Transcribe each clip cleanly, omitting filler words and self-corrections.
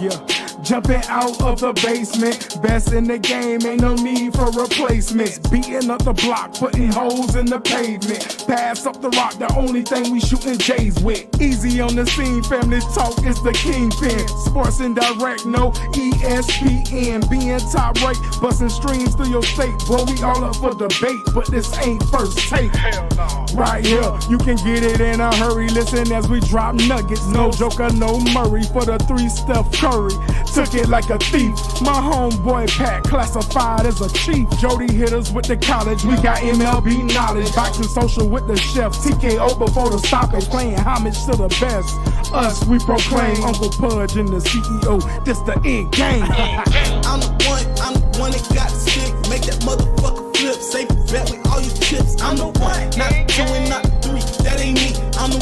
Yeah, jumping out of the basement, best in the game, ain't no need for replacements. Beating up the block, putting holes in the pavement. Pass up the rock, the only thing we shooting J's with. Easy on the scene, family talk is the kingpin. Sports and direct, no ESPN. Being top right, busting streams through your state. Boy, we all up for debate, but this ain't first take. Hell no. Right here, you can get it in a hurry. Listen as we drop nuggets. No Joker, no Murray for the 3 Steph Curry. Took it like a thief. My homeboy Pat classified as a chief. Jody hit us with the college. We got MLB knowledge. Boxing social with the chef. TKO before the stoppage. Playing homage to the best. Us, we proclaim Uncle Pudge and the CEO. This the end game. I'm the one that got the stick. Make that motherfucker flip. Safe bet with all your chips. I'm the one. Not the 2 and not the 3. That ain't me. I'm the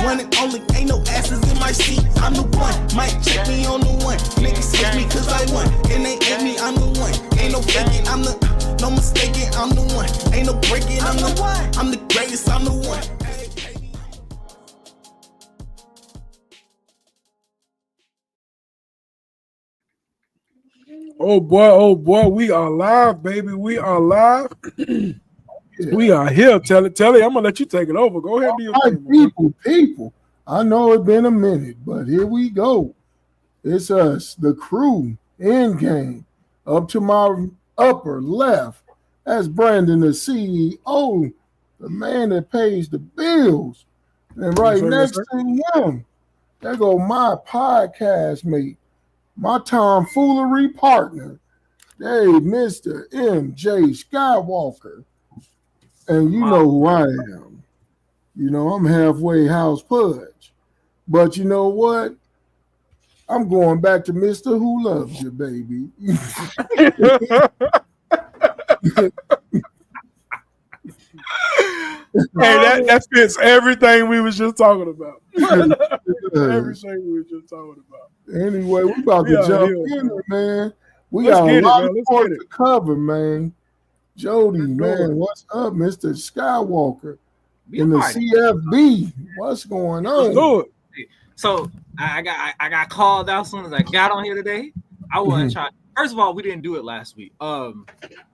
one and only. Ain't no asses in my seat. I'm the one. Might check me on the one. Niggas hate me cause I won. And they hate me, I'm the one. Ain't no faking, I'm the no mistaking, I'm the one. Ain't no breaking, I'm the one. I'm the greatest, I'm the one. Oh boy, we are live, baby. We are live. We are here. Tell it. I'm gonna let you take it over. Go ahead, do your thing, people. I know it's been a minute, but here we go. It's us, the crew, Endgame. Up to my upper left, that's Brandon, the CEO, the man that pays the bills. And right next to him, there go my podcast mate, my tomfoolery partner, Dave, Mr. MJ Skywalker. And you know who I am. You know, I'm halfway house Pudge. But you know what? I'm going back to Mr. Who Loves You, baby. Hey, that fits everything we was just talking about. Everything we were just talking about. Anyway, we about to jump in, man. We got a lot of points to cover, man. Jody, man, what's up, Mr. Skywalker? In the CFB, what's going on? So I got called out as soon as I got on here today. I wasn't trying. First of all, we didn't do it last week.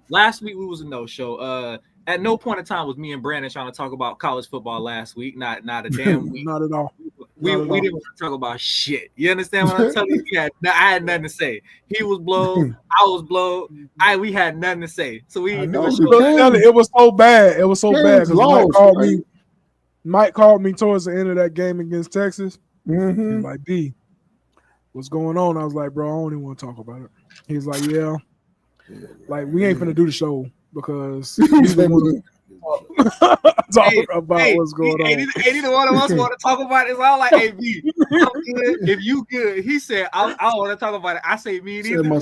Last week we was a no-show. At no point in time was me and Brandon trying to talk about college football last week. Not a damn week. Not at all. We didn't want to talk about shit. You understand what I'm telling you? I had nothing to say. He was blown. I was blown. We had nothing to say. So we didn't do a show. It was so bad. It was so bad because Mike called me towards the end of that game against Texas. He's like, D, what's going on? I was like, bro, I don't even want to talk about it. He's like, yeah. Like, we ain't finna do the show because we want to talk about what's going on. Neither one of us want to talk about it. It's all like, hey, B, I'm good. If you good. He said, I don't want to talk about it. I say, me neither. My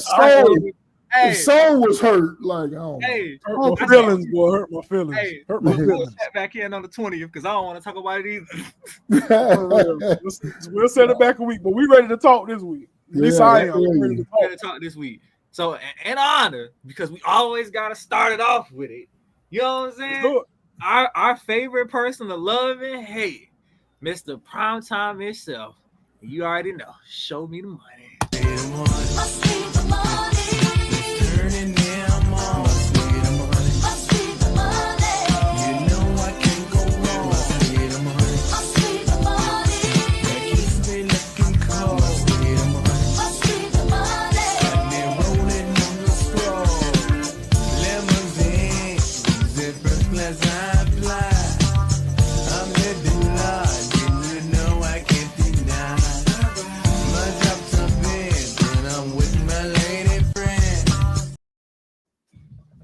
soul was hurt. Like, hurt my feelings, boy. Hurt my feelings. Hey, hurt my feelings. Back in on the 20th because I don't want to talk about it either. We'll send it back a week, but we ready to talk this week. At least I am. We're ready to talk this week. So, in honor, because we always got to start it off with it. You know what I'm saying? Our favorite person to love and hate, Mr. Primetime himself. You already know. Show me the money.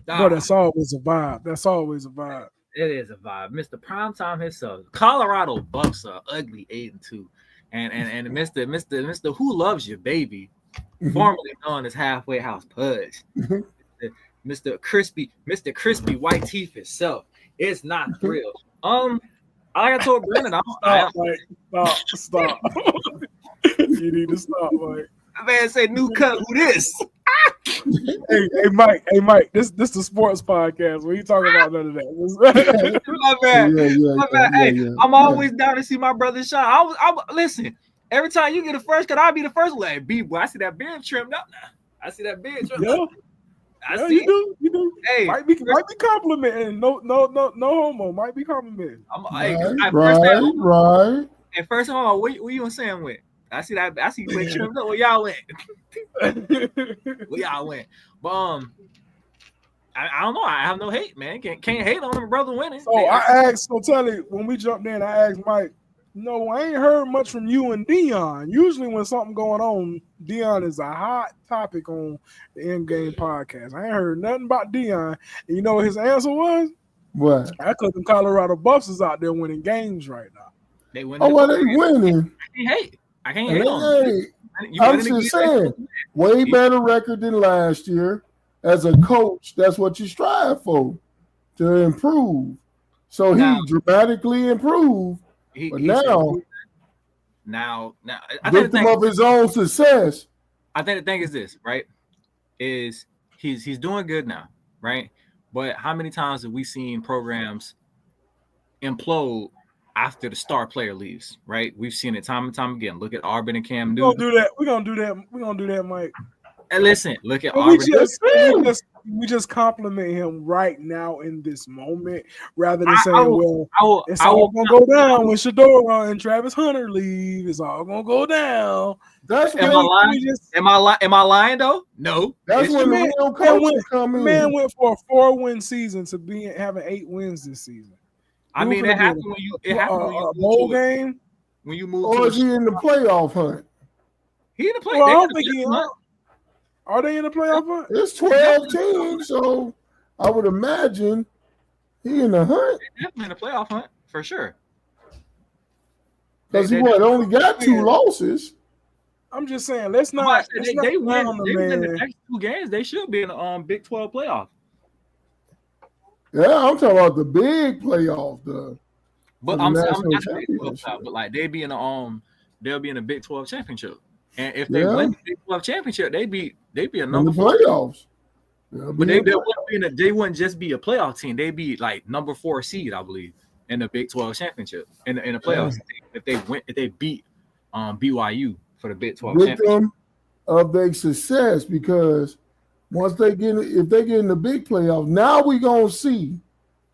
But that's always a vibe. That's always a vibe. It is a vibe. Mr. Primetime himself. Colorado Bucks are ugly 8-2. And Mr. Who Loves You, baby, formerly known as Halfway House Pudge. Mr. Crispy White Teeth itself. It's not thrilled. Like I told Brendan, Stop. You need to stop, Mike. That man said, new cut, who this? Hey, Mike. This the sports podcast. We ain't talking about none of that. My bad. I'm always down to see my brother shine. Listen. Every time you get a first cut, I'll be the first one. Like, B boy, I see that beard trimmed up now. I see that beard trimmed up. Yeah, you do. Hey, might be complimenting. No homo. Might be complimenting. Right. And first of all, where you and Sam went? I see you went trimmed up. Where y'all went? Where y'all went? But I don't know. I have no hate, man. Can't hate on them brother winning. So I asked. So Telly, when we jumped in, I asked Mike. No, I ain't heard much from you and Dion. Usually, when something going on, Dion is a hot topic on the Endgame podcast. I ain't heard nothing about Dion. And you know what his answer was? What? I thought the Colorado Buffs is out there winning games right now. They winning. Oh, well, they winning. I can't hate on them. I'm just saying, way better record than last year. As a coach, that's what you strive for, to improve. So he dramatically improved. But now, victim of his own success. I think the thing is this, right? Is he's doing good now, right? But how many times have we seen programs implode after the star player leaves, right? We've seen it time and time again. Look at Auburn and Cam Newton. We're gonna do that, Mike. And listen, look at Auburn. We just compliment him right now in this moment, rather than saying, it's all gonna go down when Shador and Travis Hunter leave. It's all gonna go down. That's am I lying though? No. That's when the real coaches come in. Man went for a 4-win season to having 8 wins this season. I mean, it happened when you bowl game. When you move, or is he in the playoff hunt? He in the playoff. Well, I don't think he hunt. Are they in the playoff hunt? It's 12 teams, so I would imagine he in the hunt. Definitely in the playoff hunt for sure. Because he only got 2 losses. I'm just saying, let's not. They win the next 2 games. They should be in the Big 12 playoff. Yeah, I'm talking about the big playoff. But I'm but like they'll be in the Big 12 championship. And if they win the Big 12 championship, they'd be a number 4 playoffs. But they wouldn't just be a playoff team. They'd be like number 4 seed, I believe, in the Big 12 championship in the playoffs. If they beat BYU for the Big 12 championship of their success, because if they get in the big playoff, now we gonna see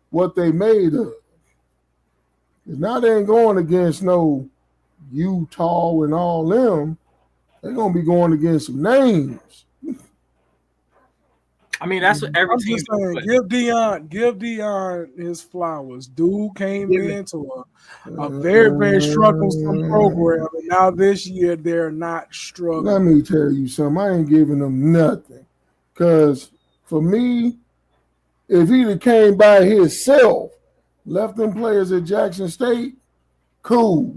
what they made of. Now they ain't going against no Utah and all them. They're gonna be going against some names. I mean, that's what every team. Give Dion his flowers. Dude came into a very, very troublesome program, and now this year they're not struggling. Let me tell you something. I ain't giving them nothing, because for me, if he'd came by himself, left them players at Jackson State, cool.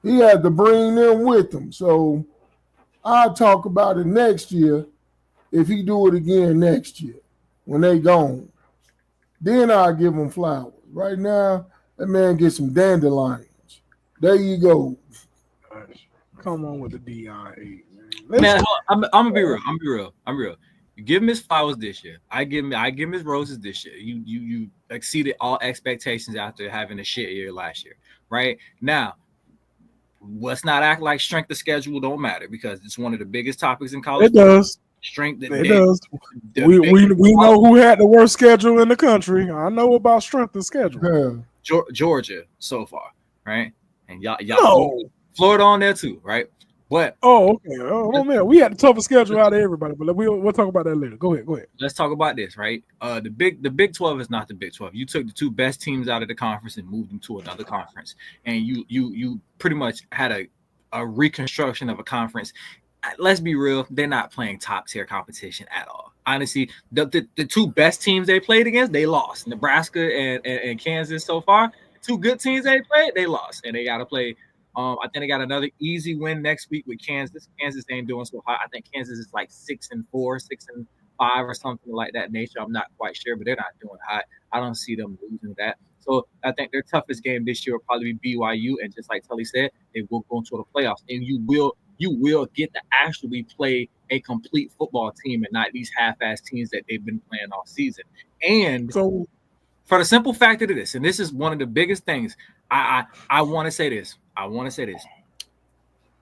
He had to bring them with him. So I'll talk about it next year. If he do it again next year, when they gone, then I'll give him flowers. Right now, that man gets some dandelions. There you go. Come on with the Dion 8, man. I'm gonna be real. I'm real. You give him his flowers this year. I give him his roses this year. You exceeded all expectations after having a shit year last year. Right now, let's not act like strength of schedule don't matter, because it's one of the biggest topics in college. It does. Strength. It does. We know who had the worst schedule in the country. I know about strength of schedule. Yeah. Georgia so far, right? And y'all Florida on there too, right? But okay. Oh man, we had the toughest schedule out of everybody. But we'll talk about that later. Go ahead. Let's talk about this, right? The Big 12 is not the Big 12. You took the 2 best teams out of the conference and moved them to another conference, and you pretty much had a reconstruction of a conference. Let's be real, they're not playing top tier competition at all. Honestly, the 2 best teams they played against, they lost. Nebraska and Kansas so far. 2 good teams they played, they lost, and they got to play. I think they got another easy win next week with Kansas. Kansas ain't doing so hot. I think Kansas is like 6-4, 6-5, or something like that nature. I'm not quite sure, but they're not doing hot. I don't see them losing that. So I think their toughest game this year will probably be BYU, and just like Tully said, they will go into the playoffs, and you will get to actually play a complete football team and not these half-ass teams that they've been playing all season. And so, for the simple fact of this, and this is one of the biggest things, I want to say this.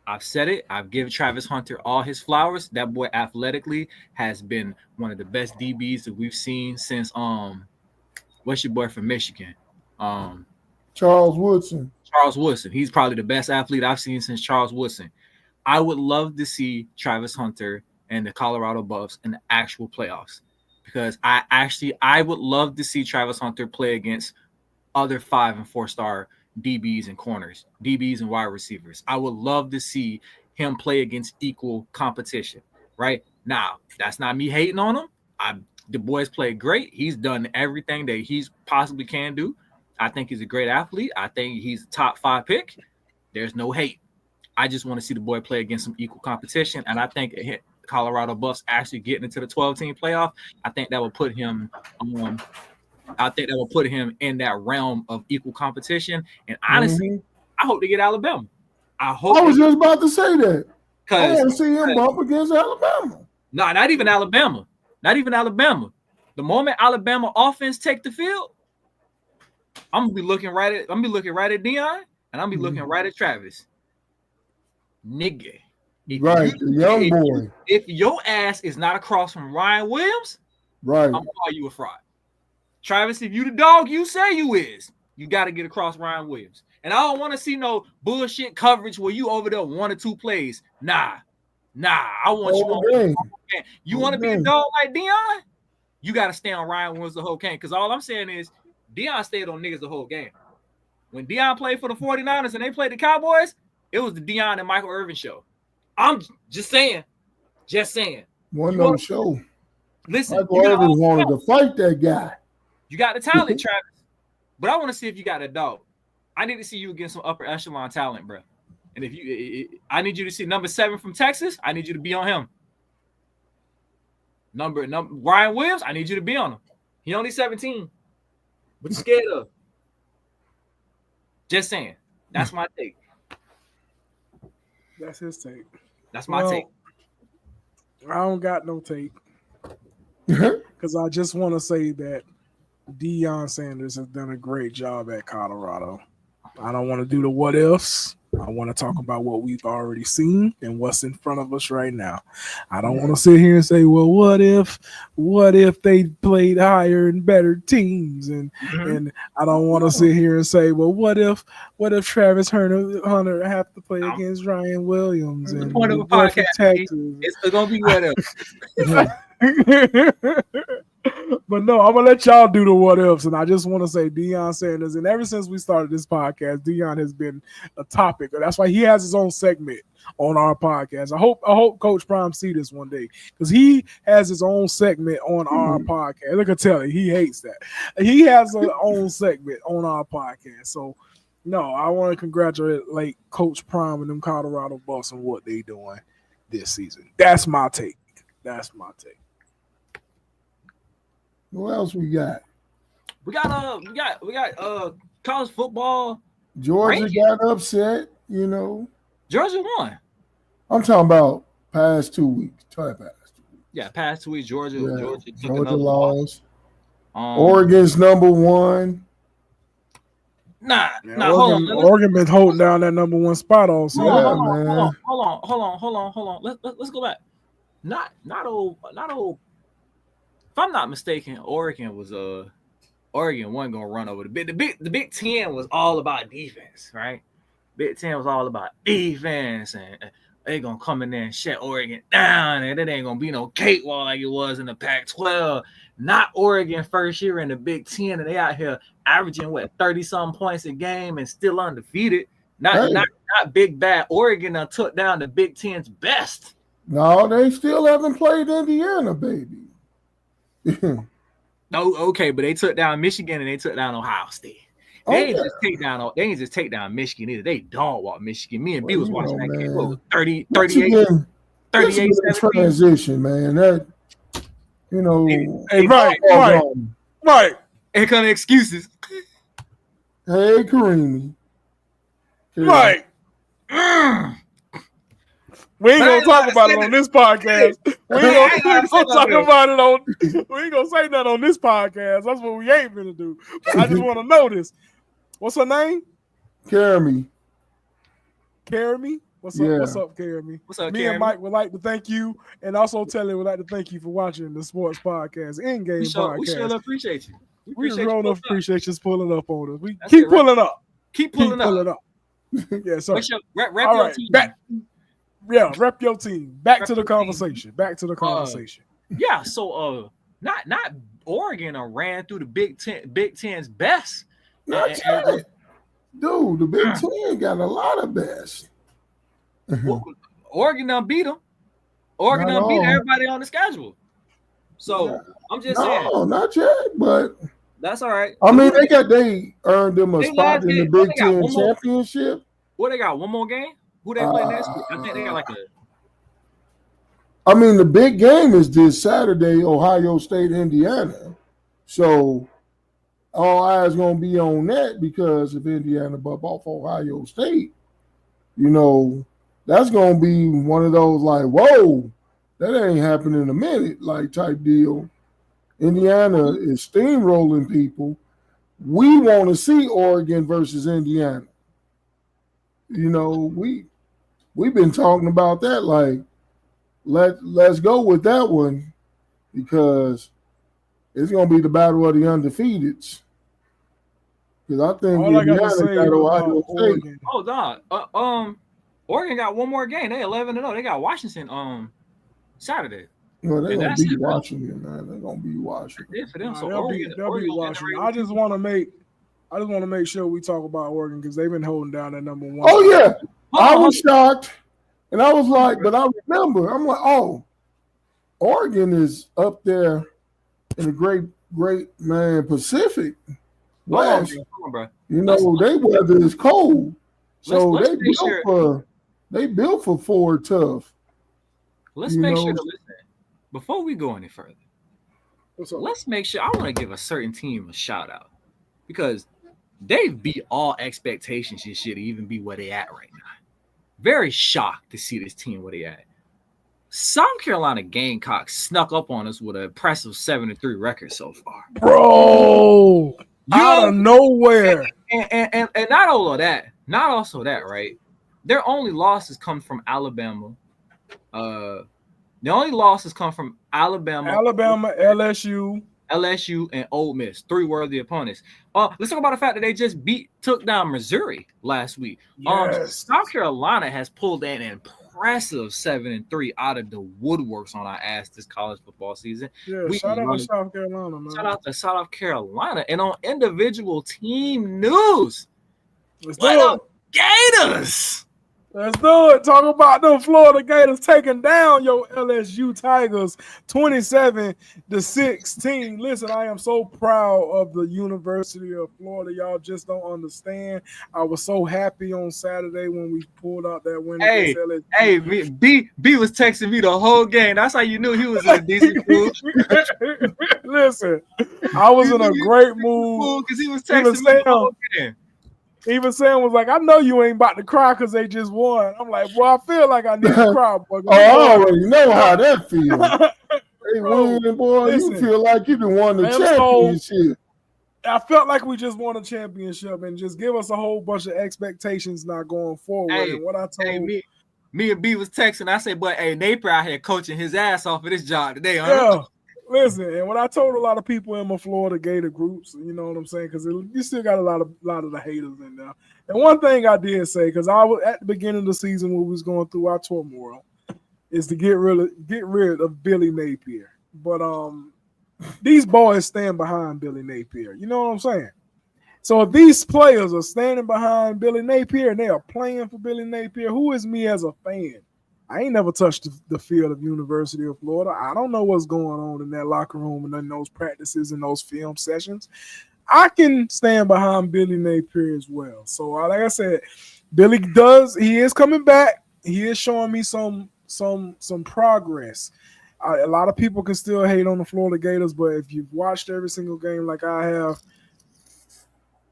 I've said it. I've given Travis Hunter all his flowers. That boy athletically has been one of the best DBs that we've seen since what's your boy from Michigan? Charles Woodson. Charles Woodson. He's probably the best athlete I've seen since Charles Woodson. I would love to see Travis Hunter and the Colorado Buffs in the actual playoffs, because I would love to see Travis Hunter play against other 5 and 4 star DBs and corners, DBs and wide receivers. I would love to see him play against equal competition. Right now, that's not me hating on him. The boy's played great. He's done everything that he's possibly can do. I think he's a great athlete. I think he's a top 5 pick. There's no hate. I just want to see the boy play against some equal competition. And I think Colorado Buffs actually getting into the 12-team playoff, I think that will put him in that realm of equal competition. And honestly, I hope to get Alabama. I was just about to say that. I want to see him bump against Alabama. No, not even Alabama. Not even Alabama. The moment Alabama offense take the field, I'm gonna be looking right at Deion, and I'm gonna be looking right at Travis. Nigga. The young boy. If your ass is not across from Ryan Williams, right, I'm gonna call you a fraud. Travis, if you the dog you say you is, you got to get across Ryan Williams. And I don't want to see no bullshit coverage where you over there 1 or 2 plays. Nah. I want you on. You want to be a dog like Deion? You got to stay on Ryan Williams the whole game. Because all I'm saying is Deion stayed on niggas the whole game. When Deion played for the 49ers and they played the Cowboys, it was the Deion and Michael Irvin show. I'm just saying. One no show. Listen, Michael Irvin wanted to fight that guy. You got the talent, Travis. But I want to see if you got a dog. I need to see you against some upper echelon talent, bro. And I need you to see number 7 from Texas. I need you to be on him. Number Ryan Williams. I need you to be on him. He only 17. What you scared of? Just saying. That's my take. That's his take. That's my take. I don't got no take. Because I just want to say that Deion Sanders has done a great job at Colorado. I don't want to do the what ifs. I want to talk about what we've already seen and what's in front of us right now. I don't want to sit here and say, well, what if they played higher and better teams? And I don't want to sit here and say, well, what if Travis Hunter have to play against Ryan Williams and the point of a podcast, Texas? It's gonna be what if. But no, I'm gonna let y'all do the what ifs, and I just want to say Deion Sanders. And ever since we started this podcast, Deion has been a topic. That's why he has his own segment on our podcast. I hope Coach Prime see this one day, because he has his own segment on our podcast. Look at Telly, he hates that. He has his own segment on our podcast. So no, I want to congratulate Coach Prime and them Colorado Buffs on what they doing this season. That's my take. What else we got? We got college football. Georgia got upset, Georgia won. I'm talking about past 2 weeks. Yeah, past 2 weeks, Georgia took Georgia lost. loss. Oregon's number 1. Hold on. Oregon been holding down that number 1 spot also. Hold on. Let's go back. Not old. If I'm not mistaken, Oregon wasn't gonna run over the Big Ten was all about defense, right? Big Ten was all about defense, and they gonna come in there and shut Oregon down, and it ain't gonna be no cakewalk like it was in the Pac-12. Not Oregon first year in the Big Ten, and they out here averaging 30-some points a game and still undefeated. Not big bad. Oregon done took down the Big Ten's best. No, they still haven't played Indiana, baby. Oh, okay, but they took down Michigan and they took down Ohio State. They ain't just take down Michigan either. They dog walk Michigan. Me and B was watching that game. What was 38 transition, man. That Hey, Mike. Here come the excuses. Hey, Karimi. Mike. We ain't gonna talk about it on this podcast. We ain't gonna talk about it on. We ain't gonna say nothing on this podcast. That's what we ain't gonna do. But I just want to know this. What's her name? Karimi. Karimi? What's up? What's up, Jeremy? What's up, Me Jeremy? and Mike would like to thank you, and also Telly would like to thank you for watching the sports podcast, Endgame podcast. We sure appreciate you. We sure enough appreciate you pulling up on us. We That's keep it, pulling up. Keep pulling up. Yeah, sir. Rep All your right, team. rep your team. Back to the conversation. Yeah, so not Oregon ran through the Big Ten's best. Not yet. Dude, the Big Ten got a lot of best. Oregon done beat them. Oregon done beat everybody on the schedule. So I'm just saying. No, not yet, but that's all right. I mean, they earned them a spot in the Big Ten championship. What they got? One more game? Who they play next week? I think they got like a. I mean, the big game is this Saturday, Ohio State, Indiana. So all eyes gonna be on that because if Indiana bump off Ohio State, that's gonna be one of those like, whoa, that ain't happening in a minute, like type deal. Indiana is steamrolling people. We want to see Oregon versus Indiana. We've been talking about that. Like, let's go with that one because it's gonna be the battle of the undefeateds. Because I think Indiana got Ohio State. Oregon. Oh, God. Oregon got one more game. They 11-0. They got Washington Saturday. Well, they're gonna beat Washington, man. They're gonna beat Washington. Yeah, for them. So they'll beat Washington. I just want to make sure we talk about Oregon because they've been holding down that number one. Oh yeah, I was shocked, and I was like, but I remember, I'm like, oh, Oregon is up there in the great Pacific West. They weather is cold, so they built for Ford tough. Let's make sure to listen. Before we go any further, let's make sure. I want to give a certain team a shout out because they beat all expectations and shit to even be where they at right now. Very shocked to see this team where they at. South Carolina Gamecocks snuck up on us with an impressive 7-3 record so far. Bro, out of nowhere. And not all of that, not also that, right? Their only losses come from Alabama. The only losses come from Alabama, LSU, and Ole Miss. 3 worthy opponents. Let's talk about the fact that they just took down Missouri last week. Yes. South Carolina has pulled an impressive 7-3 out of the woodworks on our ass this college football season. Yeah, shout out to South Carolina, man. Shout out to South Carolina. And on individual team news, what up, Gators? Let's do it. Talk about them Florida Gators taking down your LSU Tigers 27-16. Listen, I am so proud of the University of Florida. Y'all just don't understand. I was so happy on Saturday when we pulled out that win against LSU. Hey, B was texting me the whole game. That's how you knew he was in a decent mood. Listen, I was in a great mood because he was texting me the whole game. Even Sam was like, I know you ain't about to cry because they just won. I'm like, well, I feel like I need to cry. Boy. I already know how that feels. Hey, winning, boy, listen, you feel like you done won the championship. I felt like we just won a championship and just give us a whole bunch of expectations now going forward. And what I told me and B was texting. I said, but hey, Napier out here coaching his ass off of this job today. Yeah. Listen, and when I told a lot of people in my Florida Gator groups, you know what I'm saying, because you still got a lot of the haters in there. And one thing I did say, because I was at the beginning of the season when we was going through our turmoil, is to get rid of Billy Napier. But these boys stand behind Billy Napier. You know what I'm saying? So if these players are standing behind Billy Napier and they are playing for Billy Napier, who is me as a fan? I ain't never touched the field of University of Florida. I don't know what's going on in that locker room and in those practices and those film sessions. I can stand behind Billy Napier as well. So like I said, Billy he is coming back. He is showing me some progress. A lot of people can still hate on the Florida Gators, but if you've watched every single game like I have,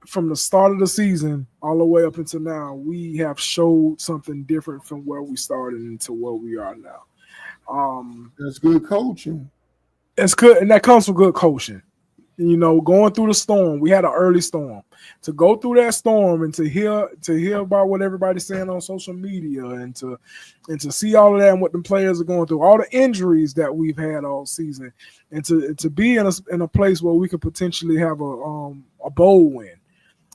from the start of the season all the way up until now, we have showed something different from where we started into where we are now. That's good coaching. It's good, and that comes from good coaching. You know, going through the storm, we had an early storm. To go through that storm and to hear about what everybody's saying on social media and to see all of that and what the players are going through, all the injuries that we've had all season, and to be in a place where we could potentially have a bowl win,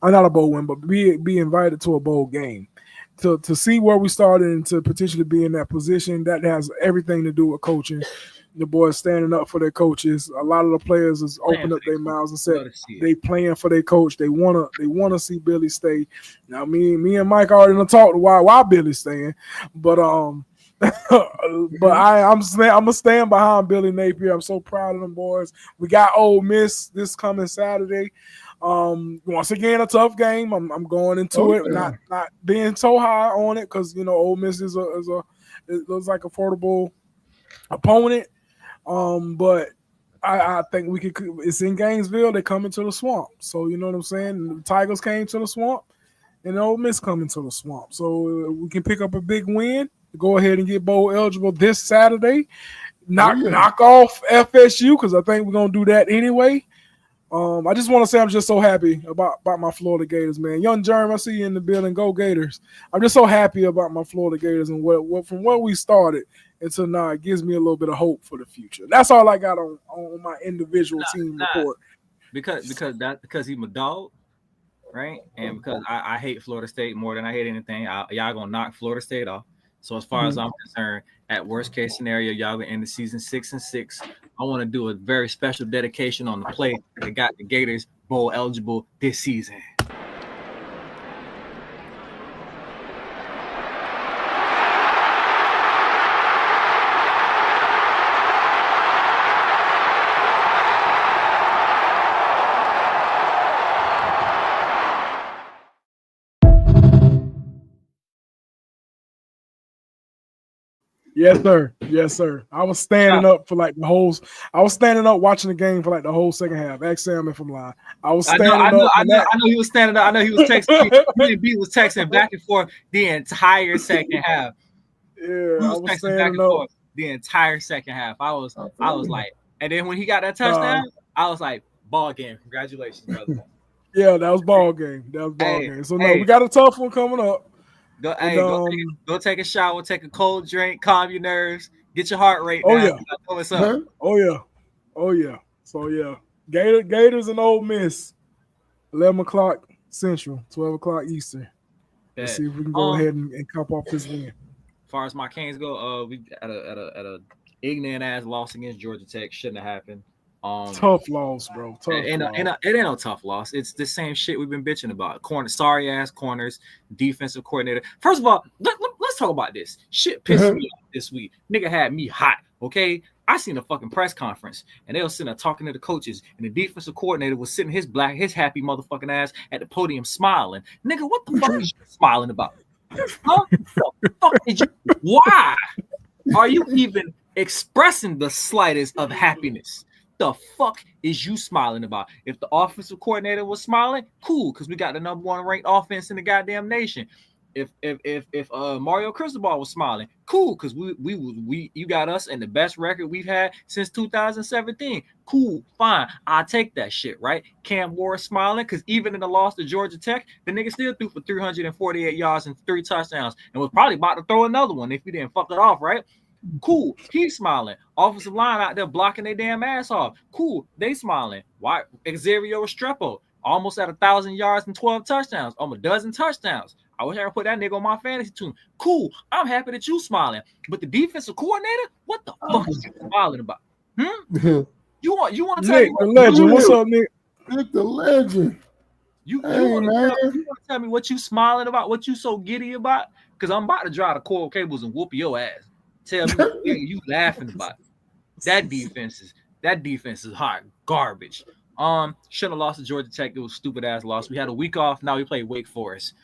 or not a bowl win, but be invited to a bowl game. To see where we started and to potentially be in that position, that has everything to do with coaching. The boys standing up for their coaches. A lot of the players has opened up their mouths and said they playing for their coach. They wanna see Billy stay. Now me and Mike already done talked why Billy's staying, but but I'm gonna stand behind Billy Napier. I'm so proud of them boys. We got Ole Miss this coming Saturday. Once again, a tough game. I'm going into it, not being so high on it because Ole Miss it looks like a affordable opponent. But I think we could. It's in Gainesville. They coming to the swamp, so you know what I'm saying. The Tigers came to the swamp, and Ole Miss coming to the swamp. So we can pick up a big win. Go ahead and get bowl eligible this Saturday. Knock off FSU because I think we're gonna do that anyway. I just want to say I'm just so happy about my Florida Gators, man. Young Jerm, I see you in the building. Go Gators! I'm just so happy about my Florida Gators and what from where we started until now. It gives me a little bit of hope for the future. That's all I got on my individual team report. Because he's my dog, right? And because I hate Florida State more than I hate anything. Y'all gonna knock Florida State off. So as far as I'm concerned, at worst case scenario, y'all gonna end the season 6-6. I want to do a very special dedication on the play that got the Gators bowl eligible this season. Yes, sir. Yes, sir. I was standing up for like the whole. I was standing up watching the game for like the whole second half. Ask Sam if I'm lying. I was standing up. I know he was standing up. I know he was texting. Me and B was texting back and forth the entire second half. Yeah, I was standing up the entire second half. I was like, and then when he got that touchdown, I was like, ball game. Congratulations, brother. Yeah, that was ball game. Game. So no, we got a tough one coming up. Go take a shower, take a cold drink, calm your nerves, get your heart rate down. Yeah. What's up? Oh yeah. So yeah, Gators and Ole Miss, 11 o'clock Central, 12 o'clock Eastern. Let's see if we can go ahead and cap off this win. As far as my Canes go, we at a ignorant ass loss against Georgia Tech. Shouldn't have happened. Tough loss, bro. It ain't no tough loss. It's the same shit we've been bitching about. Sorry ass corners, defensive coordinator. First of all, let's talk about this. Shit pissed me off this week. Nigga had me hot. Okay, I seen a fucking press conference and they were sitting there talking to the coaches, and the defensive coordinator was sitting his happy motherfucking ass at the podium smiling. Nigga, what the fuck is you smiling about? Huh? The fuck is you? Why are you even expressing the slightest of happiness? The fuck is you smiling about? If the offensive coordinator was smiling, cool, because we got the number one ranked offense in the goddamn nation. If Mario Cristobal was smiling, cool, because we you got us in the best record we've had since 2017. Cool, fine, I'll take that shit, right? Cam Ward smiling, because even in the loss to Georgia Tech, the nigga still threw for 348 yards and 3 touchdowns, and was probably about to throw another one if he didn't fuck it off, right? Cool, he's smiling. Offensive line out there blocking their damn ass off. Cool, they smiling. Why? Xavier Restrepo almost at 1,000 yards and 12 touchdowns, almost a dozen touchdowns. I wish I could put that nigga on my fantasy team. Cool, I'm happy that you smiling. But the defensive coordinator, what the fuck is you smiling about? You want to tell Nick, me the legend? What's up, Nick? Nick the legend. You want to tell me what you smiling about? What you so giddy about? Because I'm about to drive the coil cables and whoop your ass. Tell me what you laughing about. That defense is hot garbage. Shouldn't have lost to Georgia Tech. It was stupid ass loss. We had a week off. Now we play Wake Forest.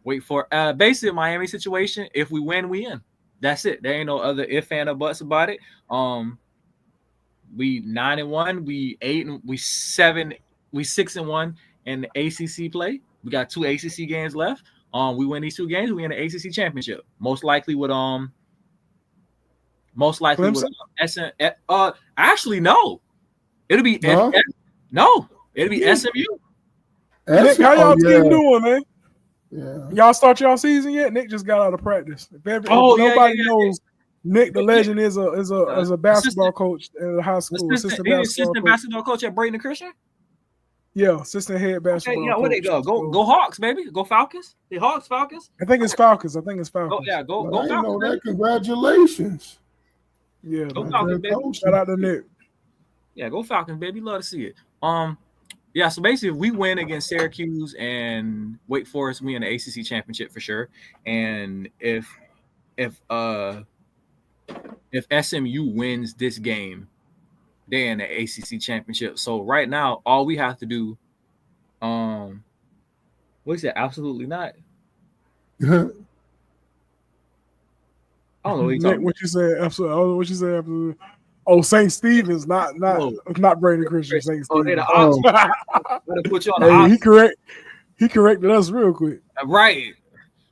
Basically Miami situation. If we win, we in. That's it. There ain't no other if and or buts about it. We 9-1. We 6-1 in the ACC play. We got 2 ACC games left. We win these 2 games. We in the ACC championship. Most likely with actually no. It'll be No, it'll be SMU. Nick, how y'all team doing, man? Yeah. Y'all start y'all season yet? Nick just got out of practice. If nobody knows, Nick the Legend is a basketball coach at a high school. Assistant basketball coach at Brayton Christian. Yeah, assistant head basketball. Okay, yeah, where they go? Go Hawks, baby. Go Falcons. The Hawks, Falcons. I think it's Falcons. Go I Falcons. know that. Congratulations. Yeah, go Falcons, baby. Shout out to Nick. Yeah, go Falcons, baby. Love to see it. Yeah, so basically, if we win against Syracuse and Wake Forest, we in the ACC championship for sure. And if SMU wins this game, they're in the ACC championship. So right now, all we have to do, what is that? Absolutely not. I don't know. Nick, what you said? Absolutely. I don't know what you said. Absolutely. Oh, St. Stephen's, not Brayton Christian. St. Stephen's. They're the Ops. Put you on the Ops. He corrected us real quick. Right.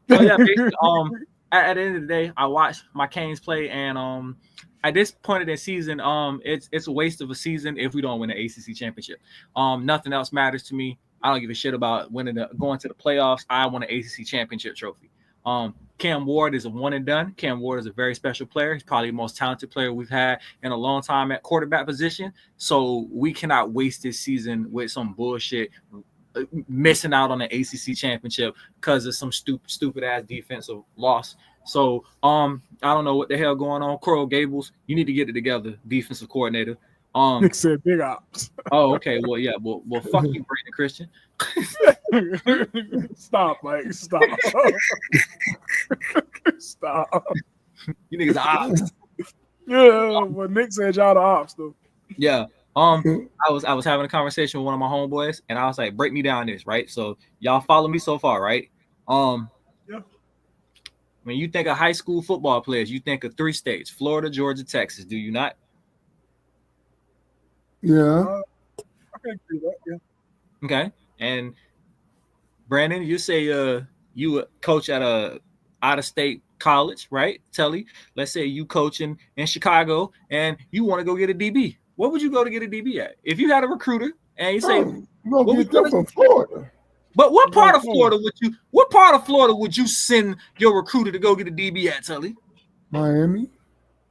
So yeah, basically, at the end of the day, I watched my Canes play, and at this point of the season, it's a waste of a season if we don't win the ACC championship. Nothing else matters to me. I don't give a shit about going to the playoffs. I want an ACC championship trophy. Cam Ward is a one and done. Cam Ward is a very special player. He's probably the most talented player we've had in a long time at quarterback position. So we cannot waste this season with some bullshit, missing out on the ACC championship because of some stupid ass defensive loss. So I don't know what the hell going on. Coral Gables, you need to get it together, defensive coordinator. Nick said big ops. Oh, okay. Well, yeah. Well, fuck you, Brayton Christian. Stop, Mike. Stop. Stop. You niggas are ops. Yeah, but Nick said y'all the ops though. Yeah. I was having a conversation with one of my homeboys, and I was like, break me down this, right? So y'all follow me so far, right? Yeah. When you think of high school football players, you think of 3 states: Florida, Georgia, Texas. Do you not? Yeah. I can agree with that, yeah. Okay. And Brandon, you say you a coach at a out-of-state college, right? Telly, let's say you coaching in Chicago and you want to go get a DB. What would you go to get a DB at? If you had a recruiter and you say, you gonna get them from Florida. But what part of Florida would you send your recruiter to go get a DB at, Telly? Miami.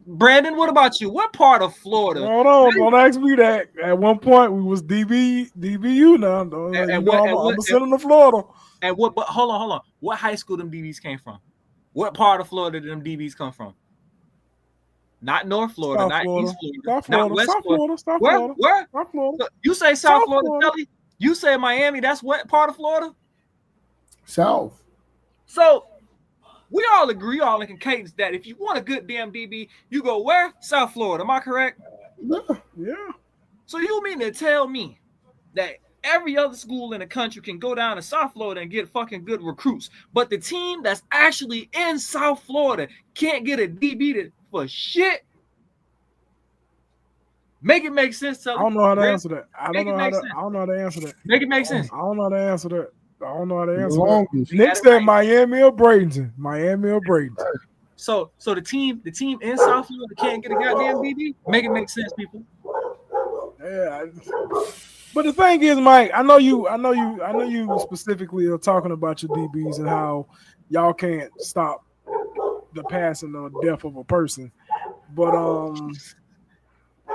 Brandon, what about you? What part of Florida? Hold on, don't ask me that. At one point, we was DBU now. I'm sending to Florida. And what? But hold on. What high school them DBs came from? What part of Florida did them DBs come from? Not North Florida, South not Florida. East Florida, South Florida, not West South Florida. South Where? Florida. Where? South Florida. You say South Florida, Florida. Telly. You say Miami. That's what part of Florida? South. So we all agree, all in cadence, that if you want a good damn DB, you go where? South Florida. Am I correct? Yeah. So you mean to tell me that every other school in the country can go down to South Florida and get fucking good recruits, but the team that's actually in South Florida can't get a DB for shit? Make it make sense, Telly. I don't know how to answer that. I don't know how to answer that. Make it make sense. I don't know how to answer that. Nick said Miami or Bradenton. Miami or Bradenton. So the team in South Florida can't get a goddamn DB. Make it make sense, people. Yeah. But the thing is, Mike, I know you specifically are talking about your DBs and how y'all can't stop the passing or death of a person. But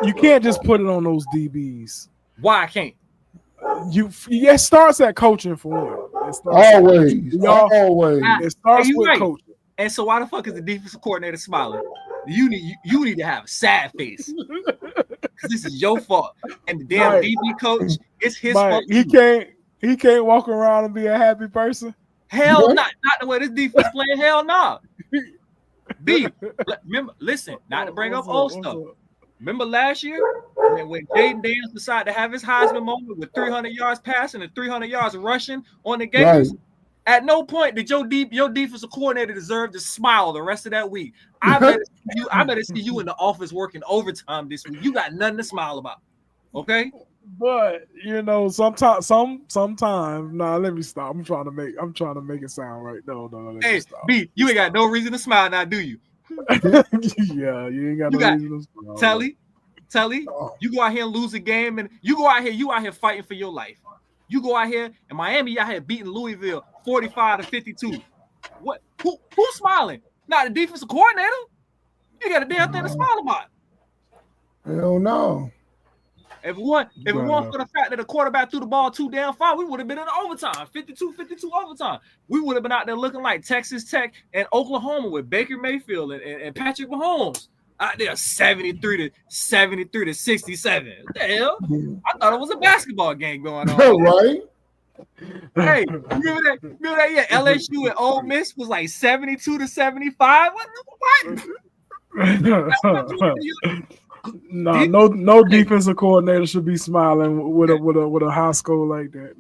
you can't just put it on those DBs. Why I can't? It starts at coaching for one. Always. It starts with coaching. And so why the fuck is the defensive coordinator smiling? You need to have a sad face. Because this is your fault. And the damn DB coach, it's his fault. He can't walk around and be a happy person. Hell not the way this defense playing. Hell no. B, remember, listen, not to bring up old stuff. Remember last year when Jaden Daniels decided to have his Heisman moment with 300 yards passing and 300 yards rushing on the Gators? Right. At no point did your defensive coordinator deserve to smile the rest of that week. I better see you in the office working overtime this week. You got nothing to smile about. Okay? But sometimes. Nah, let me stop. I'm trying to make it sound right. No. Hey, B, you ain't got no reason to smile now, do you? Yeah, you ain't got no reason to smile. Telly, Telly, you go out here and lose a game, and you out here fighting for your life. You go out here, and Miami out here beating Louisville 45-52. What? Who's smiling? Not the defensive coordinator. You got a damn thing to smile about. Hell no. If it weren't for the fact that the quarterback threw the ball too damn far, we would have been in overtime, 52-52 overtime. We would have been out there looking like Texas Tech and Oklahoma with Baker Mayfield and Patrick Mahomes out there 73-67. What the hell? I thought it was a basketball game going on. Right? Hey, remember that? Yeah, LSU and Ole Miss was like 72-75. What? No defensive coordinator should be smiling with a high score like that.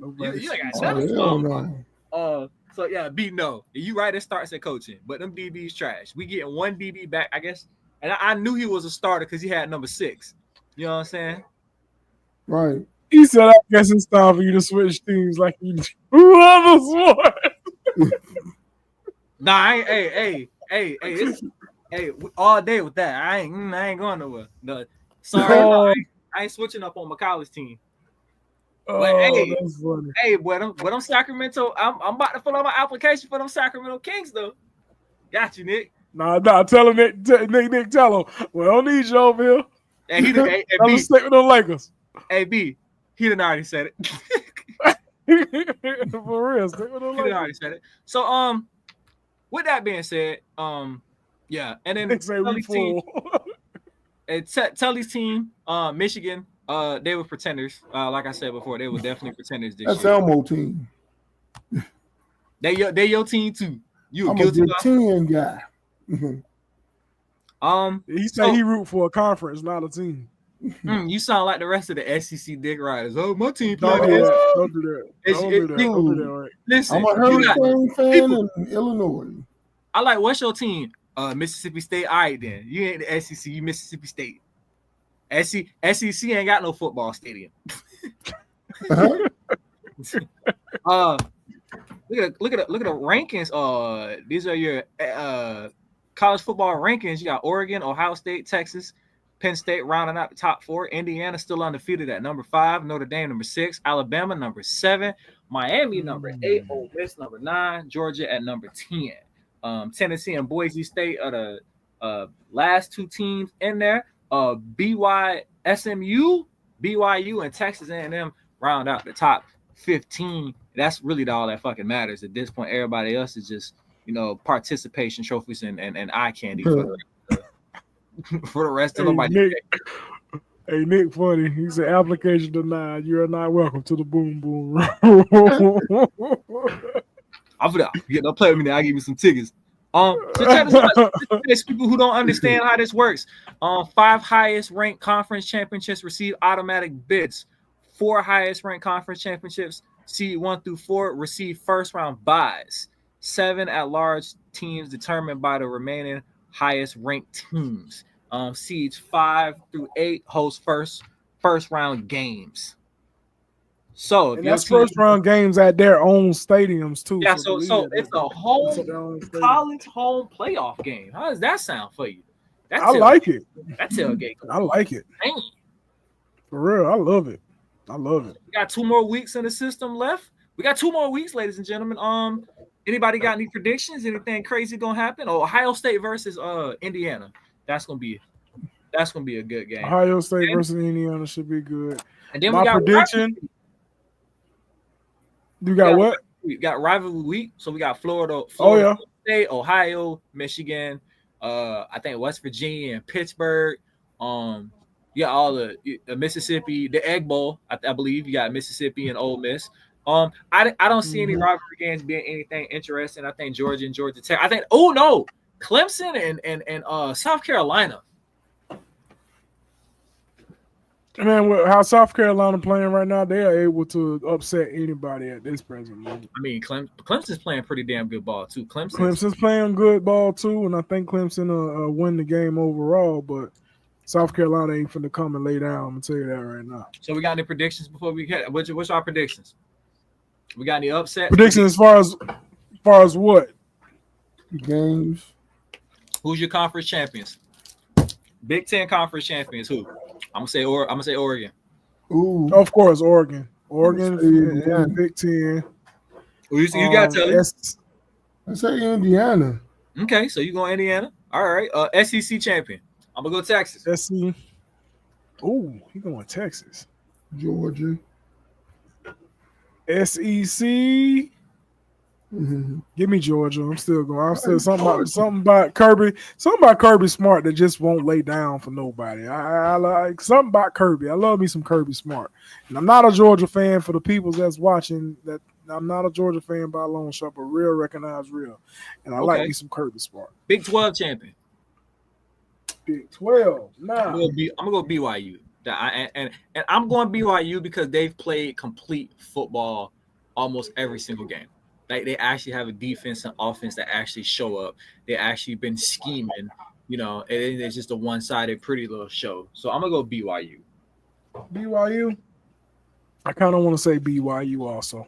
So yeah, B, no. You right, it starts at coaching, but them DBs trash. We getting one DB back, I guess. And I knew he was a starter because he had number 6. You know what I'm saying? Right. He said, I guess it's time for you to switch teams like you do. Whoever's one. Nah, it's all day with that. I ain't going nowhere. No, sorry, I ain't switching up on my college team. But that's funny. Hey, boy, them Sacramento. I'm about to fill out my application for them Sacramento Kings, though. Got you, Nick. Nah. Tell him, Nick. Tell him. We don't need you over here. Hey, he done. I'm stick with them Lakers. Hey, B, he done already said it. For real, stick with them Lakers. He done already said it. So, with that being said, yeah, and then Telly's team, Telly's team, Michigan, they were pretenders. Like I said before, they were definitely pretenders this That's year. Elmo team. They your team too. You I'm guilty a Big Ten guy. He said he root for a conference, not a team. You sound like the rest of the SEC dick riders. Oh, my team. Don't do that. Don't do that. Right. Listen, I'm a Hurricane fan in Illinois. I like. What's your team? Mississippi State. All right, then. You ain't the SEC. You Mississippi State. SEC ain't got no football stadium. Look at the rankings. These are your college football rankings. You got Oregon, Ohio State, Texas, Penn State rounding out the top 4. Indiana still undefeated at number 5. Notre Dame number 6. Alabama number 7. Miami number 8. Ole Miss number 9. Georgia at number 10. Tennessee and Boise State are the last 2 teams in there. BYU, and Texas A&M round out the top 15. That's really all that fucking matters at this point. Everybody else is just, participation trophies and eye candy for the rest of the money. Hey, Nick, funny. He said, application denied. You are not welcome to the boom boom room. I'm gonna don't play with me now. I'll give you some tickets. So there's people who don't understand how this works. 5 highest ranked conference championships receive automatic bids. 4 highest ranked conference championships, seed 1 through 4, receive first round buys. 7 at-large teams determined by the remaining highest ranked teams. Seeds 5 through 8 host first round games. So and that's first round games at their own stadiums too. Yeah, so it's a home college home playoff game. How does that sound for you? I like it. That tailgate. I like it. Dang. For real, I love it. We got 2 more weeks in the system left. We got 2 more weeks, ladies and gentlemen. Anybody got any predictions? Anything crazy gonna happen? Ohio State versus Indiana. That's gonna be a good game. Ohio State versus Indiana should be good. And then my prediction. You got what? We got rivalry week, so we got Florida State, Ohio, Michigan, I think West Virginia and Pittsburgh. You got all the Mississippi, the Egg Bowl. I believe you got Mississippi and Ole Miss. I don't see any rivalry games being anything interesting. I think Georgia and Georgia Tech. I think Clemson and South Carolina. Man, how South Carolina playing right now, they are able to upset anybody at this present moment. I mean, Clemson's playing pretty damn good ball too. Clemson's playing good ball too, and I think Clemson will win the game overall. But South Carolina ain't finna come and lay down. I'm gonna tell you that right now. So we got any predictions before we get? What's our predictions? We got any upset predictions as far as what games? Who's your conference champions? Big Ten conference champions. Who? I'm gonna say Oregon. Ooh, Of course, Oregon. Oregon say Indiana. in Big Ten. Well, you got to tell me. I say Indiana. Okay, so you going Indiana? All right. SEC champion. I'm gonna go Texas. SC. Ooh, he going Texas. Georgia. SEC. Mm-hmm. Give me Georgia. I'm still going. I'm still something about Kirby. Something about Kirby Smart that just won't lay down for nobody. I like something about Kirby. I love me some Kirby Smart. And I'm not a Georgia fan for the people that's watching. That I'm not a Georgia fan by a long shot, but real recognize real. And I like me some Kirby Smart. Big 12 champion. Big 12. Nah. I'm gonna go BYU. And I'm going BYU because they've played complete football almost every single game. Like they actually have a defense and offense that actually show up. They actually been scheming, you know, and it's just a one-sided pretty little show. So I'm gonna go BYU. BYU. I kind of want to say BYU also.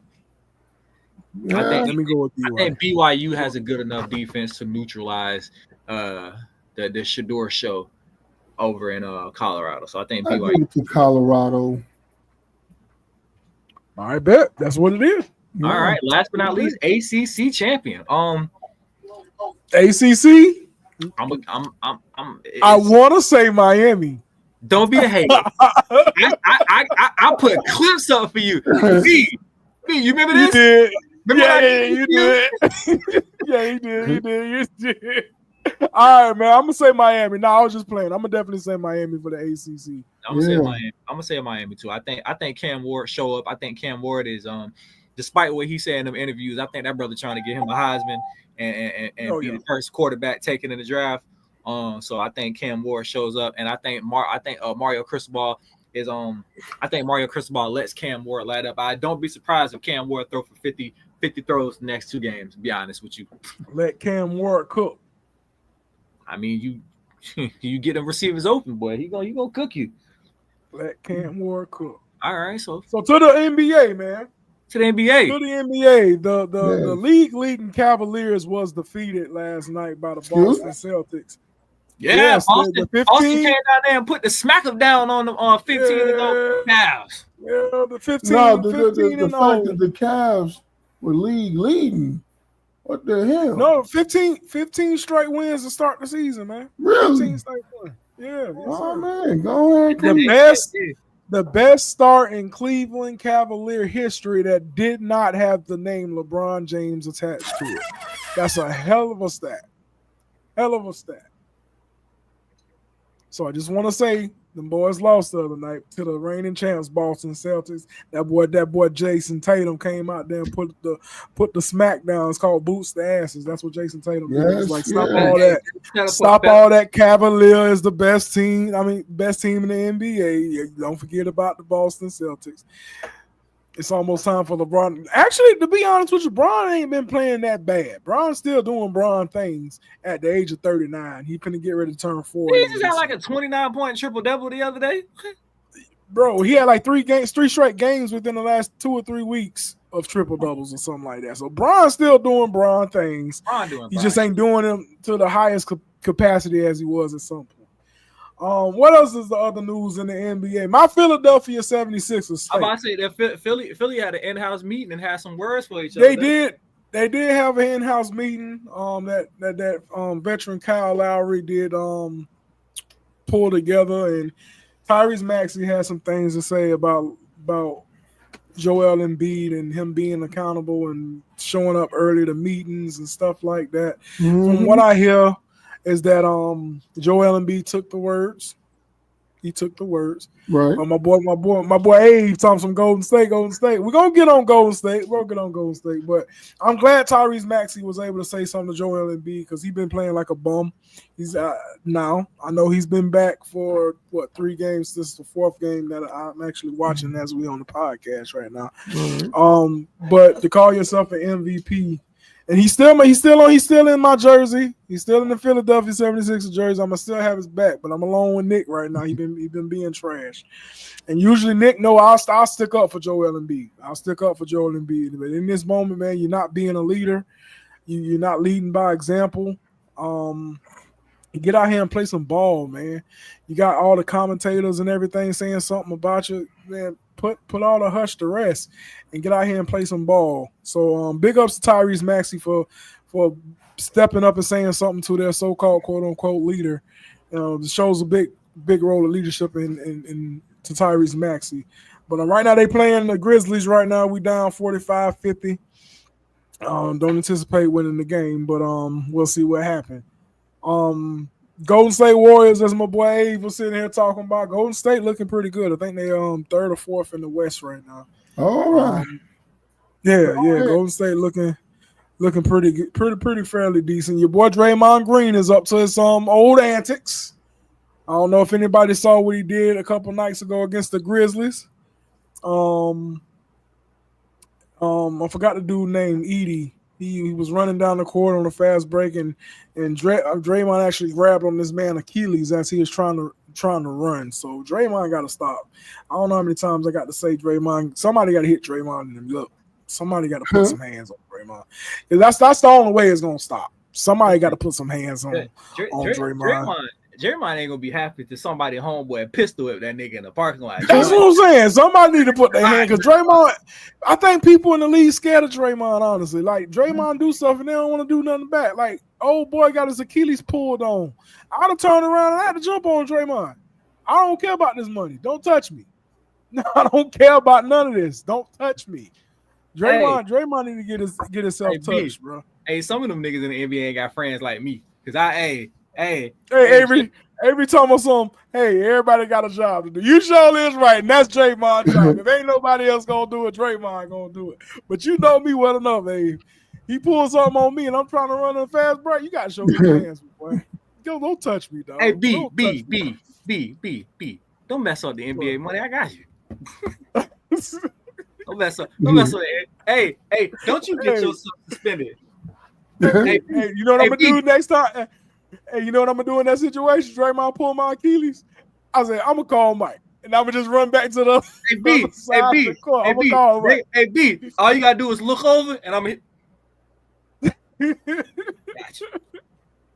Yeah. Let me go with BYU. I think BYU has a good enough defense to neutralize the Shador show over in Colorado. So I think I BYU. give it to Colorado. I bet that's what it is. All right. Last but not least, ACC champion. ACC. I want to say Miami. Don't be a hater. I put clips up for you. B, you remember this? You did. Remember you did. Yeah, you did. You did. All right, man. I'm gonna say Miami. No, I was just playing. I'm gonna definitely say Miami for the ACC. I'm gonna say Miami. I'm gonna say Miami too. I think Cam Ward show up. I think Cam Ward is despite what he said in them interviews, I think that brother trying to get him a Heisman and be the first quarterback taken in the draft. So I think Cam Ward shows up, and I think Mario Cristobal is I think Mario Cristobal lets Cam Ward light up. I don't be surprised if Cam Ward throw for 50 throws the next 2 games. To be honest with you, let Cam Ward cook. I mean, you get them receivers open, boy. He gonna cook you. Let Cam Ward cook. All right, so to the NBA, man. To the NBA. To the NBA. The league leading Cavaliers was defeated last night by the Boston Celtics. Yeah, yes, Boston came down there and put the smacker down on them 15 and 0 Cavs. Yeah, the 15. No, the fact that the Cavs were league leading. What the hell? No, 15 straight wins to start the season, man. Really? 15 straight wins. Yeah. Oh man, go ahead. The best start in Cleveland Cavalier history that did not have the name LeBron James attached to it. That's a hell of a stat. Hell of a stat. So I just want to say the boys lost the other night to the reigning champs, Boston Celtics. That boy Jason Tatum came out there and put the smack down. It's called boots the asses. That's what Jason Tatum did. It's like stop all that. Stop all that. Cavalier is the best team. I mean, best team in the NBA. Don't forget about the Boston Celtics. It's almost time for LeBron. Actually, to be honest with you, Bron ain't been playing that bad. Bron's still doing Bron things at the age of 39. He finna get ready to turn 40. He just had like a 29-point triple-double the other day. Bro, he had like 3 straight games within the last 2 or 3 weeks of triple-doubles or something like that. So Bron's still doing Bron things. He just ain't doing them to the highest capacity as he was at some point. What else is the other news in the NBA? My Philadelphia 76ers. I'm about to say that Philly had an in-house meeting and had some words for each other. They did have an in-house meeting. That veteran Kyle Lowry did pull together, and Tyrese Maxey had some things to say about Joel Embiid and him being accountable and showing up early to meetings and stuff like that. Mm-hmm. From what I hear, is that Joel Embiid took the words. He took the words. Right. My boy Abe talking some Golden State. We're gonna get on Golden State. But I'm glad Tyrese Maxey was able to say something to Joel Embiid because he's been playing like a bum. He's now. I know he's been back for 3 games. This is the 4th game that I'm actually watching as we on the podcast right now. Mm-hmm. But to call yourself an MVP. And he's still in my jersey. He's still in the Philadelphia 76ers jersey. I'm gonna still have his back, but I'm alone with Nick right now. He been being trash. And usually Nick, no, I'll stick up for Joel Embiid. But in this moment, man, you're not being a leader. You're not leading by example. Get out here and play some ball, man. You got all the commentators and everything saying something about you, man. Put all the hush to rest and get out here and play some ball. So big ups to Tyrese Maxey for stepping up and saying something to their so-called quote unquote leader. It shows a big role of leadership in to Tyrese Maxey. But right now they playing the Grizzlies right now. We down 45-50. Don't anticipate winning the game, but we'll see what happens. Golden State Warriors, as my boy Abe was sitting here talking about. Golden State looking pretty good. I think they third or fourth in the West right now. All right. Yeah. Golden State looking pretty good, pretty fairly decent. Your boy Draymond Green is up to his old antics. I don't know if anybody saw what he did a couple nights ago against the Grizzlies. I forgot the dude named Edie. He was running down the court on a fast break, and Draymond actually grabbed on this man Achilles as he was trying to run. So Draymond got to stop. I don't know how many times I got to say Draymond. Somebody got to hit Draymond and look. Somebody got to put some hands on Draymond. That's the only way it's gonna stop. Somebody got to put some hands on Draymond. Draymond ain't gonna be happy to somebody homeboy pistol whip that nigga in the parking lot. That's what I'm saying. Somebody need to put their hand because Draymond. I think people in the league scared of Draymond. Honestly, like Draymond do stuff and they don't want to do nothing back. Like old boy got his Achilles pulled on. I'd have turned around and I had to jump on Draymond. I don't care about this money. Don't touch me. No, I don't care about none of this. Don't touch me. Draymond need to get himself touched, bro. Hey, some of them niggas in the NBA ain't got friends like me because every time I saw him, hey, everybody got a job to do. You sure is right, and that's Draymond's job. If ain't nobody else gonna do it, Draymond gonna do it. But you know me well enough, hey. He pulls something on me, and I'm trying to run a fast break. You gotta show me your hands, boy. Don't touch me, dog. Hey, B. Don't mess up the NBA money. I got you. Don't mess up it. Hey, don't you get yourself suspended. Hey, you know what I'm gonna do next time? Hey, you know what I'm gonna do in that situation? Draymond pull my Achilles. I said, I'm gonna call Mike. And I'm gonna just run back to the side of the court. I'm gonna call Mike. Hey, B, all you gotta do is look over and I'm gonna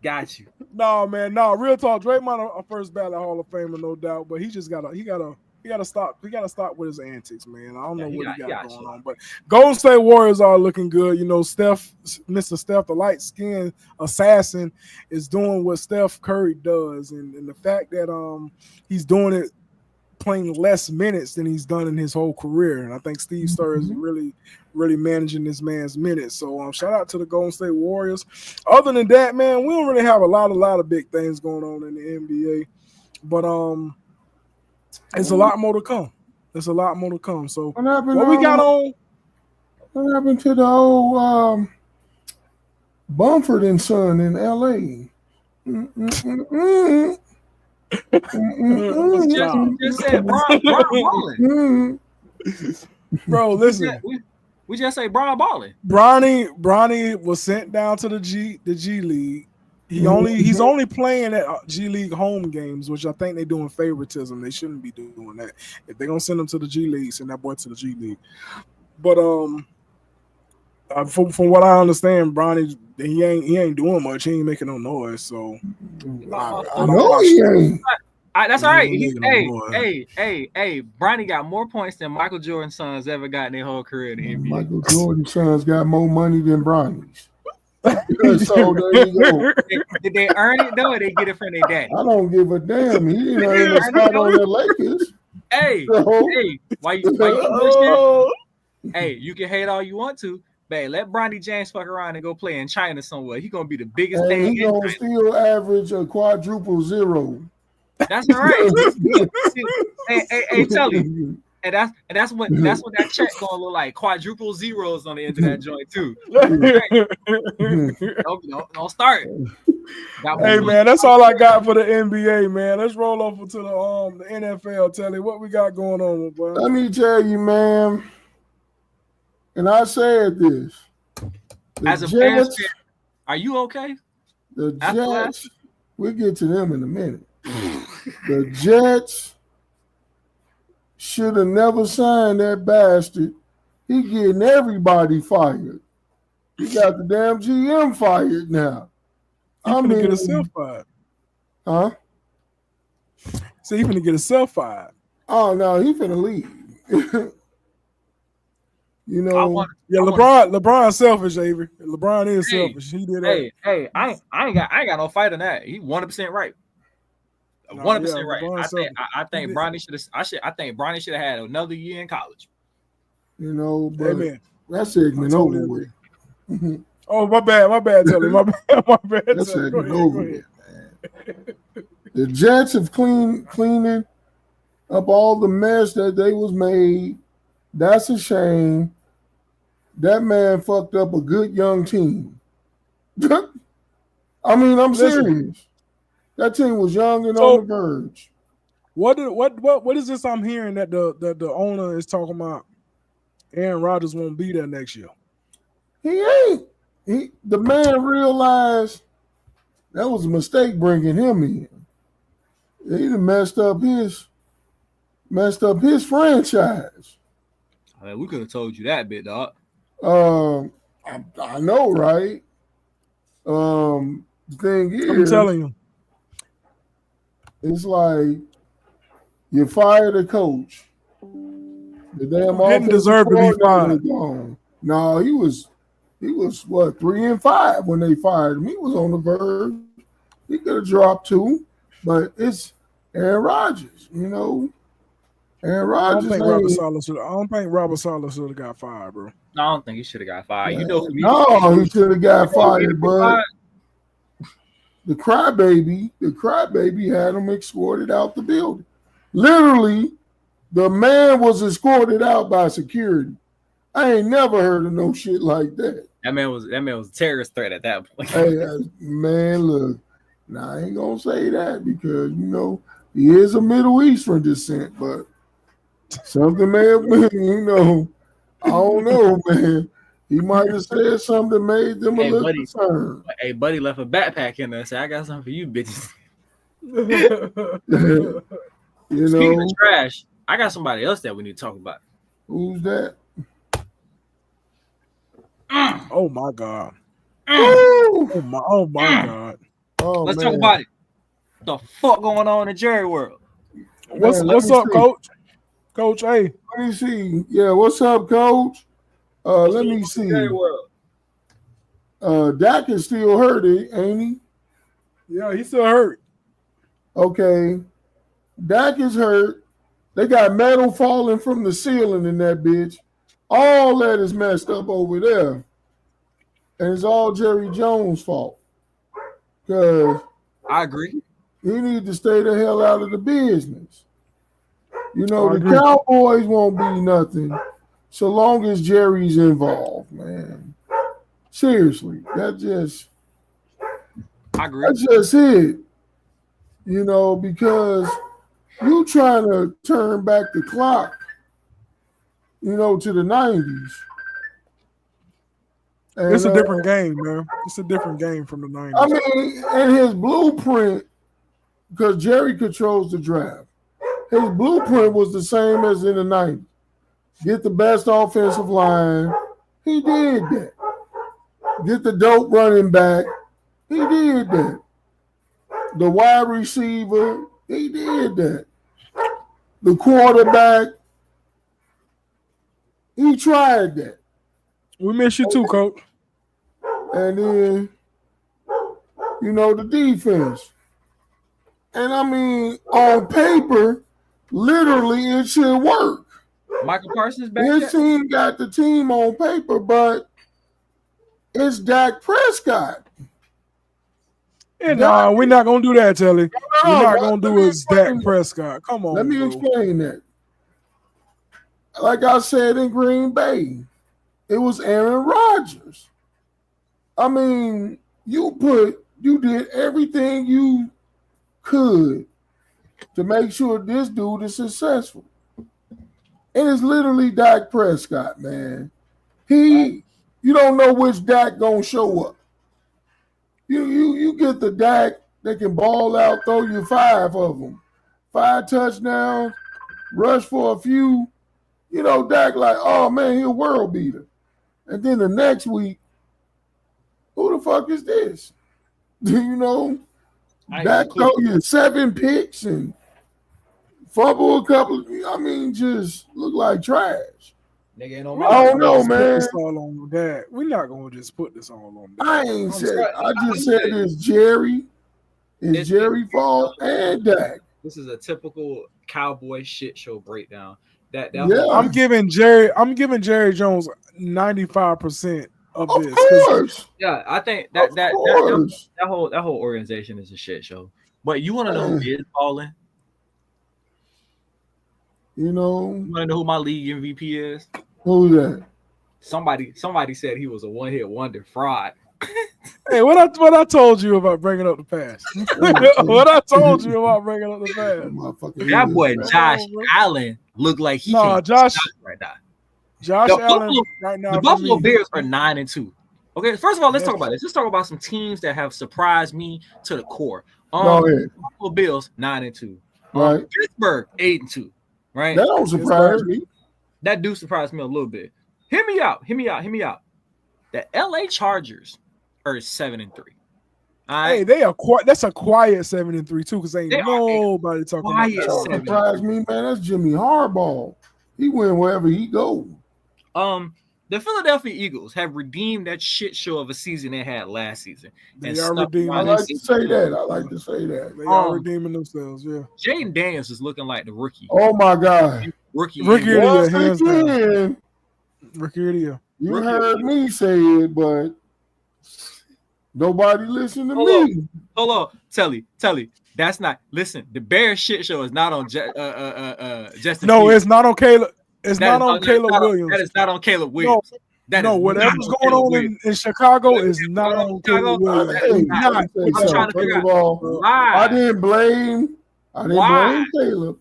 Got you. No, man, real talk. Draymond a first ballot Hall of Famer, no doubt, but he gotta stop with his antics, man. I don't know what he got going on. But Golden State Warriors are looking good. You know, Mr. Steph, the light skinned assassin, is doing what Steph Curry does. And the fact that he's doing it playing less minutes than he's done in his whole career. And I think Steve Kerr is really managing this man's minutes. So shout out to the Golden State Warriors. Other than that, man, we don't really have a lot of big things going on in the NBA. But it's a lot more to come. There's a lot more to come. So what we got on? What happened to the old Bumford and Son in LA? Just said Bron balling. Bro, listen. We just say Bron balling. Bronny was sent down to the G League. He's only playing at G League home games, which I think they're doing favoritism. They shouldn't be doing that. If they're gonna send him to the G League, send that boy to the G League. But from what I understand, Bronny he ain't doing much. He ain't making no noise. So I know he ain't. That's all right. Hey, Bronny got more points than Michael Jordan's sons ever got in their whole career in the NBA. Michael Jordan's sons got more money than Bronny's. So there you go. Did they earn it though, or they get it from their daddy? I don't give a damn. He didn't earn a spot on the Lakers. Hey, why you push that? Hey, you can hate all you want to, but let Bronny James fuck around and go play in China somewhere. He gonna be the biggest thing. He gonna still average a quadruple zero. That's all right. Hey, tell you. And that's what that check gonna look like. Quadruple zeros on the end of that joint too. Don't start. Hey man, that's all I got for the NBA, man. Let's roll over to the NFL. Telly, what we got going on, boy? Let me tell you, man. And I said this. As a Jets, fan, are you okay? The Jets, we'll get to them in a minute. The Jets should have never signed that bastard. He getting everybody fired. He got the damn GM fired now. I'm gonna get himself fired. Huh? So he finna get himself fired. Oh no, he finna leave. You know. LeBron's selfish, Avery. LeBron is Hey, selfish. He did that. I ain't got no fight on that. He 100% right. 100% right. LeBron's selfish. I think Bronny should have had another year in college. You know, but Amen. that segment over with. Oh, my bad, Telly. My bad. That segment over with, man. The Jets have cleaning up all the mess that they was made. That's a shame. That man fucked up a good young team. I mean, I'm serious. That team was young and on the verge. What is this I'm hearing that the owner is talking about? Aaron Rodgers won't be there next year. He ain't. The man realized that was a mistake bringing him in. He done messed up his franchise. I mean, we could have told you that bit, dog. I know, right? The thing is, I'm telling you, it's like you fired a coach. The damn didn't deserve to be fired. No, he was what 3-5 when they fired him. He was on the verge. He could have dropped 2, but it's Aaron Rodgers, you know. Aaron Rodgers. I don't think Robert Saleh should have got fired, bro. No, I don't think he should have got fired. You know, he should have got fired, but the crybaby had him escorted out the building. Literally, the man was escorted out by security. I ain't never heard of no shit like that. That man was a terrorist threat at that point. Hey, man, look. Now I ain't gonna say that because you know he is a Middle Eastern descent, but something may have been, you know, I don't know, man. He might have said something that made them a little concerned. Hey, buddy left a backpack in there and said, I got something for you, bitches. You Speaking know, of trash, I got somebody else that we need to talk about. Who's that? Oh my God. Oh my God. Let's talk about it. What the fuck going on in Jerry world? What's up, Coach? Coach, hey. Let me see. Yeah, what's up, Coach? Let me see. Dak is still hurt, ain't he? Yeah, he's still hurt. Okay. Dak is hurt. They got metal falling from the ceiling in that bitch. All that is messed up over there. And it's all Jerry Jones' fault. Because I agree. He need to stay the hell out of the business. You know, the Cowboys won't be nothing so long as Jerry's involved, man. Seriously, I agree. That's just it. You know, because you trying to turn back the clock, you know, to the 90s. And, it's a different game, man. It's a different game from the 90s. I mean, in his blueprint, because Jerry controls the draft, his blueprint was the same as in the 90s. Get the best offensive line. He did that. Get the dope running back. He did that. The wide receiver. He did that. The quarterback. He tried that. We miss you too, Coach. And then, you know, the defense. And I mean, on paper, literally it should work. Michael Parsons back His team got the team on paper, but it's Dak Prescott. And we're not going to do that, Telly. We're not going to do it Dak Prescott. Come on, let me explain that. Like I said in Green Bay, it was Aaron Rodgers. I mean, you did everything you could to make sure this dude is successful. And it's literally Dak Prescott, man. You don't know which Dak gonna show up. You get the Dak that can ball out, throw you 5 of them, 5 touchdowns, rush for a few. You know, Dak like, oh man, he a world beater. And then the next week, who the fuck is this? You know? Dak throw you 7 picks and fumble a couple. I mean, just look like trash. Nigga, ain't no We're I not don't gonna know, just put man. this all on Dak. We're not gonna just put this all on Dak. I ain't said. sorry. I just said it's Jerry. It's Jerry fault and Dak. This is a typical cowboy shit show breakdown. That Yeah. whole, I'm giving Jerry Jones 95% of Of this. course. yeah, I think Of that course. whole organization is a shit show. But you want to know who is balling? You know You want to know who my league MVP is? who's that? Somebody said he was a one-hit wonder fraud. Hey, what I told you about bringing up the past? What I told you about bringing up the past? That boy Josh Allen looked like he can't Josh stop right now. Josh The Allen Buffalo, right now. the Buffalo Bears are 9-2. Okay, first of all, let's talk about this. Let's talk about some teams that have surprised me to the core. Buffalo Bills 9-2. Right. Pittsburgh 8-2. Right. That don't surprise me. That do surprise me a little bit. Hear me out. The LA Chargers are 7-3. All right. Hey, that's a quiet 7-3 too, because ain't nobody talking about that. That don't surprise me, man. That's Jimmy Harbaugh. He win wherever he go. The Philadelphia Eagles have redeemed that shit show of a season they had last season. They are redeeming. I like to say that. They are redeeming themselves, yeah. Jaden Daniels is looking like the rookie. Oh my God. Rookie of the year, hands down. Rookie of the year. You heard me say it, but nobody listened to me. Hold on. Telly. That's not. Listen, the Bears shit show is not on Justin. No, Fields. it's not on Caleb. It's not on Caleb Williams. That is not on Caleb Williams. Whatever's going on in Chicago is not on Caleb Williams. I'm trying to figure out why. I didn't blame Caleb,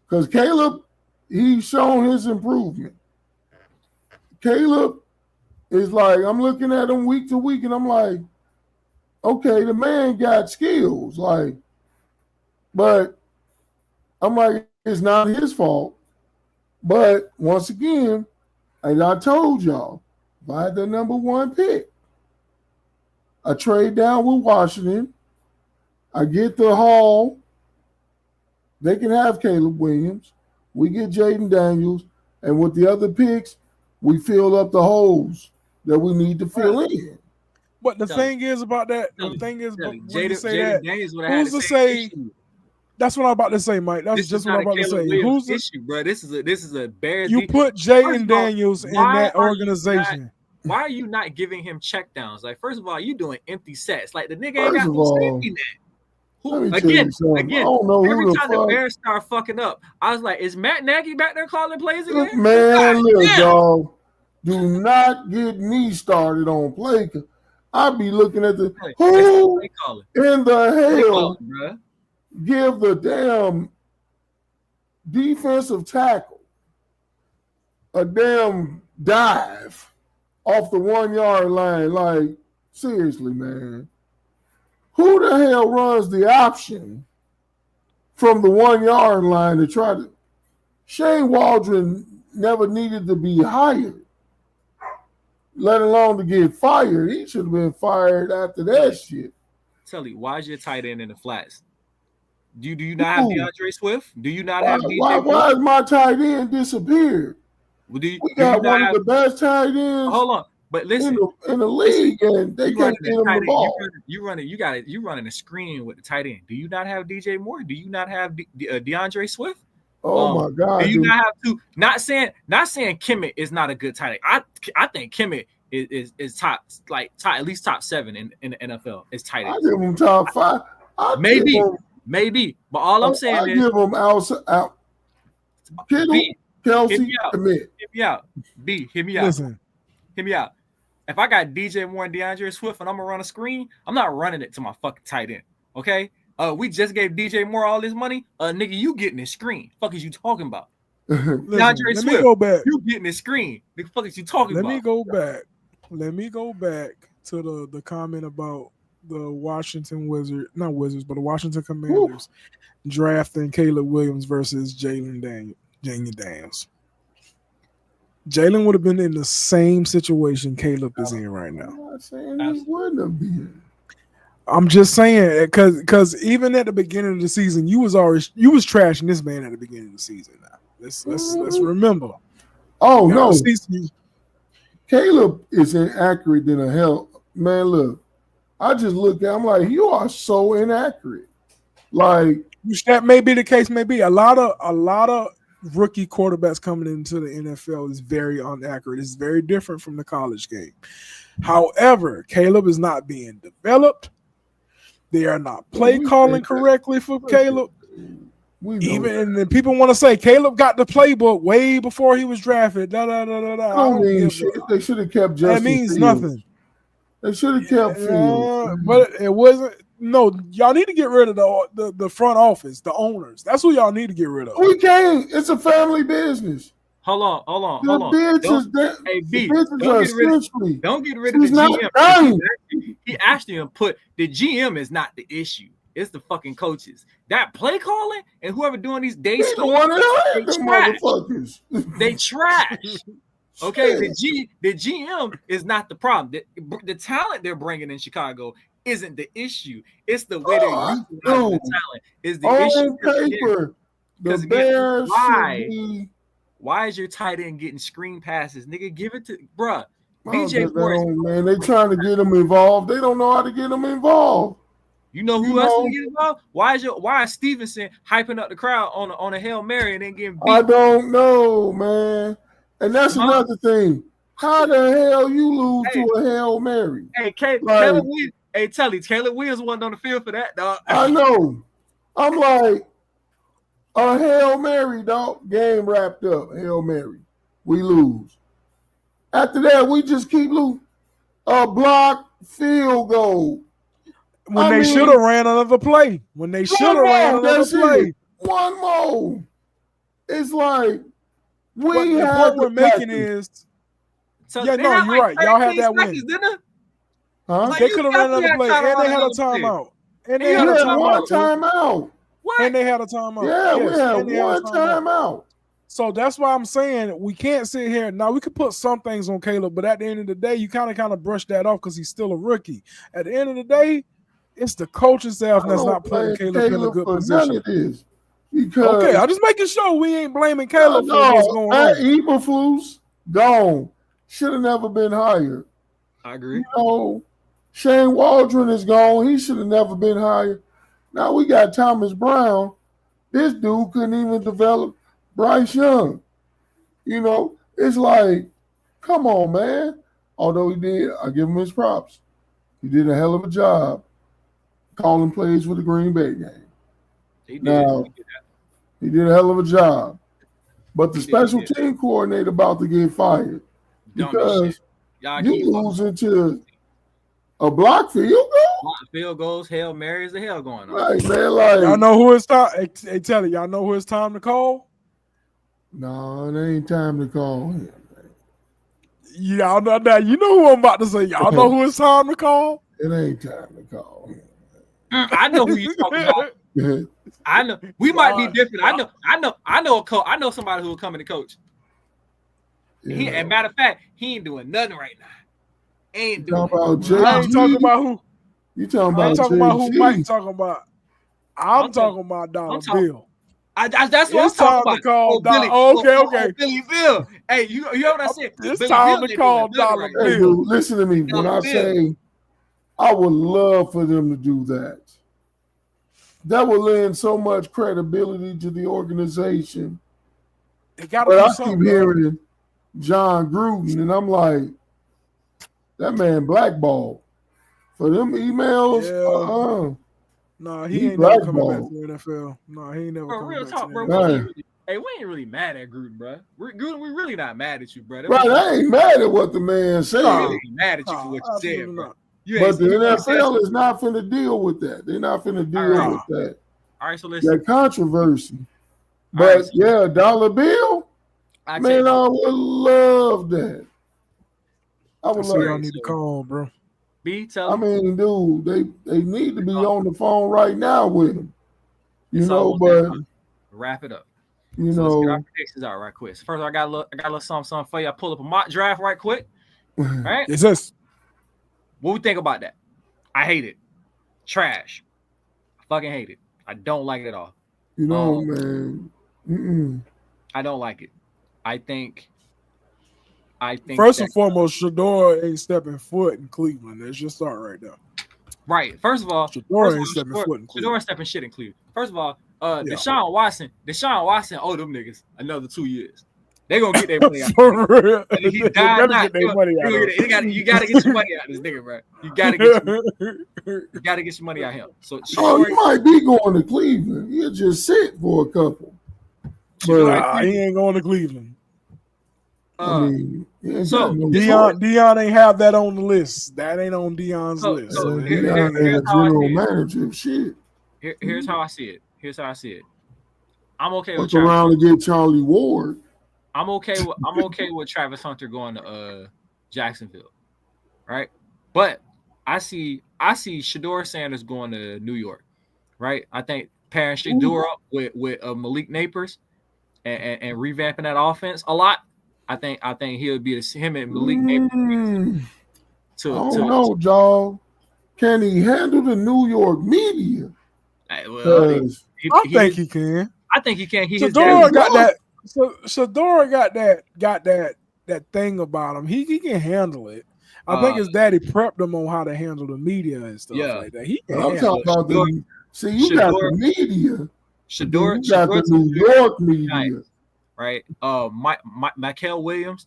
because Caleb, he's shown his improvement. Caleb is like, I'm looking at him week to week, and I'm like, okay, the man got skills, but I'm like, it's not his fault. But once again, as I told y'all, if I had the number 1 pick, I trade down with Washington, I get the haul, they can have Caleb Williams, we get Jaden Daniels, and with the other picks, we fill up the holes that we need to fill in. But the thing is about that, when you say that, who's to say? That's what I'm about to say, Mike. That's just what I'm about to say. Who's the issue, bro? This is a Bears. You put Jaden Daniels in that organization. Why are you not giving him checkdowns? Like, first of all, you doing empty sets. Like, the nigga ain't got no safety net. Again, every time the Bears start fucking up, I was like, is Matt Nagy back there calling plays again? Man, look, dog. Do not get me started on play. I'll be looking at the who in the hell give the damn defensive tackle a damn dive off the 1 yard line. Like, seriously, man. Who the hell runs the option from the 1 yard line to try to? Shane Waldron never needed to be hired, let alone to get fired. He should have been fired after that shit. Tell you, why is your tight end in the flats? Do you not have DeAndre Swift? Do you not have DJ? Why is my tight end disappeared? We got one of the best tight ends. Hold on, but listen, in the league, and they can't get him the ball. You running a screen with the tight end. Do you not have DJ Moore? Do you not have DeAndre Swift? Oh my God! Do you not have to? Not saying Kimmett is not a good tight end. I think Kimmett is top at least top 7 in the NFL. Is tight end. I give him top 5. Maybe, but all I'm saying is give him out. Kelsey, commit. Hear me out. Hear me out. Listen. Hear me out. If I got DJ Moore and DeAndre Swift and I'm gonna run a screen, I'm not running it to my fucking tight end. Okay? We just gave DJ Moore all this money. Nigga, you getting this screen. Fuck is you talking about? DeAndre Swift, me go back. You getting this screen. The fuck is you talking about? Let me go back to the comment about the Washington the Washington Commanders drafting Caleb Williams versus Jaden Daniels. Jalen would have been in the same situation Caleb is in right now. I'm not saying he wouldn't have been. I'm just saying because even at the beginning of the season, you was trashing this man at the beginning of the season. Now let's remember. Oh no, season. Caleb is inaccurate than a hell. Man, look, I just look at him like you are so inaccurate. Like that may be the case. Maybe a lot of rookie quarterbacks coming into the NFL is very inaccurate. It's very different from the college game. However, Caleb is not being developed. They are not play calling correctly for Caleb. And then people want to say Caleb got the playbook way before he was drafted. They should have kept Justin. That means Fields. Nothing. They should have kept Fields. But it wasn't. No, y'all need to get rid of the front office, the owners. That's who y'all need to get rid of. We can't. It's a family business. Hold on. Don't get rid of the GM. He actually put the GM is not the issue. It's the fucking coaches. That play calling and whoever doing these day scores, they trash. Okay, the GM is not the problem. The talent they're bringing in Chicago isn't the issue. It's the way they're using the talent is the issue. Paper, the Bears why is your tight end getting screen passes? Nigga, give it to bruh. BJ Morris, man, they trying to get them involved. They don't know how to get them involved. You know who else to get involved? Why is Stevenson hyping up the crowd on a Hail Mary and then getting beat? I don't know, man. And that's another thing. How the hell you lose to a Hail Mary? Hey, Caleb Williams. Hey, Caleb Williams wasn't on the field for that, dog. I know. I'm like, a Hail Mary, dog. Game wrapped up. Hail Mary. We lose. After that, we just keep losing. A block field goal. When they should have ran another play. One more. It's like the point we're making is. You're right. Y'all had that win. Huh? They could have ran another play, and they had a timeout. And they had one timeout. What? And they had a timeout. Yeah, we had one timeout. So that's why I'm saying we can't sit here. Now, we could put some things on Caleb, but at the end of the day, you kind of brush that off because he's still a rookie. At the end of the day, it's the coaching staff that's not putting Caleb in a good position. Okay, I'm just making sure we ain't blaming Caleb for what's going on. Eberflus gone. Should have never been hired. I agree. Shane Waldron is gone. He should have never been hired. Now we got Thomas Brown. This dude couldn't even develop Bryce Young. It's like, come on, man. Although he did, I give him his props. He did a hell of a job calling plays for the Green Bay game. He did a hell of a job. But the special team coordinator about to get fired because you losing to a block field goal. Block field goals, Hail Marys, the hell going on. Right, man. Like, y'all know who it's time. Hey, tell it. Y'all know who it's time to call. No, it ain't time to call him. Y'all know that. You know who I'm about to say. Y'all know who it's time to call. It ain't time to call him. I know who you talking about. I know we might be different. I know a coach. I know somebody who will come in and coach. Yeah. And matter of fact, he ain't doing nothing right now. Ain't doing. I ain't talking about who. You talking about? I'm talking about who Mike talking about. I'm talking about Dollar Bill. That's what I'm talking about. Okay. Billy Bill. Hey, you know what I said? It's time to call Dollar Bill. Hey, dude, listen to me. When I say I would love for them to do that. That would lend so much credibility to the organization. But I keep hearing John Gruden, and I'm like, that man blackballed. For them emails, No, he ain't never coming back to the NFL. No, he ain't never coming real back talk, to bro. the NFL. We ain't really mad at Gruden, bro. Gruden, we really not mad at you, bro. Right, I ain't mad at what the man said. I ain't mad at you for what you said, bro. But the NFL is not finna deal with that. They're not finna deal with that. All right, so listen. That controversy. But Dollar Bill, I would love that. I would love y'all need to call, bro. I mean, dude, they need to be on the phone right now with him. But wrap it up. Let's get our predictions out right quick. So first, I got a little something for you. I pull up a mock draft right quick. Right? Is this? What we think about that? I hate it. trash. I fucking hate it. I don't like it at all. You know, man. I don't like it. I think First and foremost, Shador ain't stepping foot in Cleveland. Let's just start right there. Right. First of all, Shador ain't stepping foot in Cleveland. Shador stepping shit in Cleveland. First of all, Deshaun Watson owe them niggas another 2 years. They gonna get their money out. For real. He died not. You gotta get your money out of this nigga, bro. You gotta get your money out of him. So he might be going to Cleveland. He'll just sit for a couple. But he ain't going to Cleveland. I mean, Dion ain't have that on the list. That ain't on Dion's list. So Dion ain't a general manager. Shit. Here's how I see it. I'm okay with Travis. Around to get Charlie Ward. I'm okay with Travis Hunter going to Jacksonville, right? But I see Shador Sanders going to New York, right? I think pairing Shador up with Malik Neighbors and revamping that offense a lot. I think he'll be him and Malik Neighbors. I don't know, Joe. Can he handle the New York media? Well, I think he can. I think he can. Shador got that. So Shador got that thing about him. He can handle it. I think his daddy prepped him on how to handle the media and stuff like that. I'm talking about the. See, you got the media. Shador, you got the New York media, right? Michael Williams,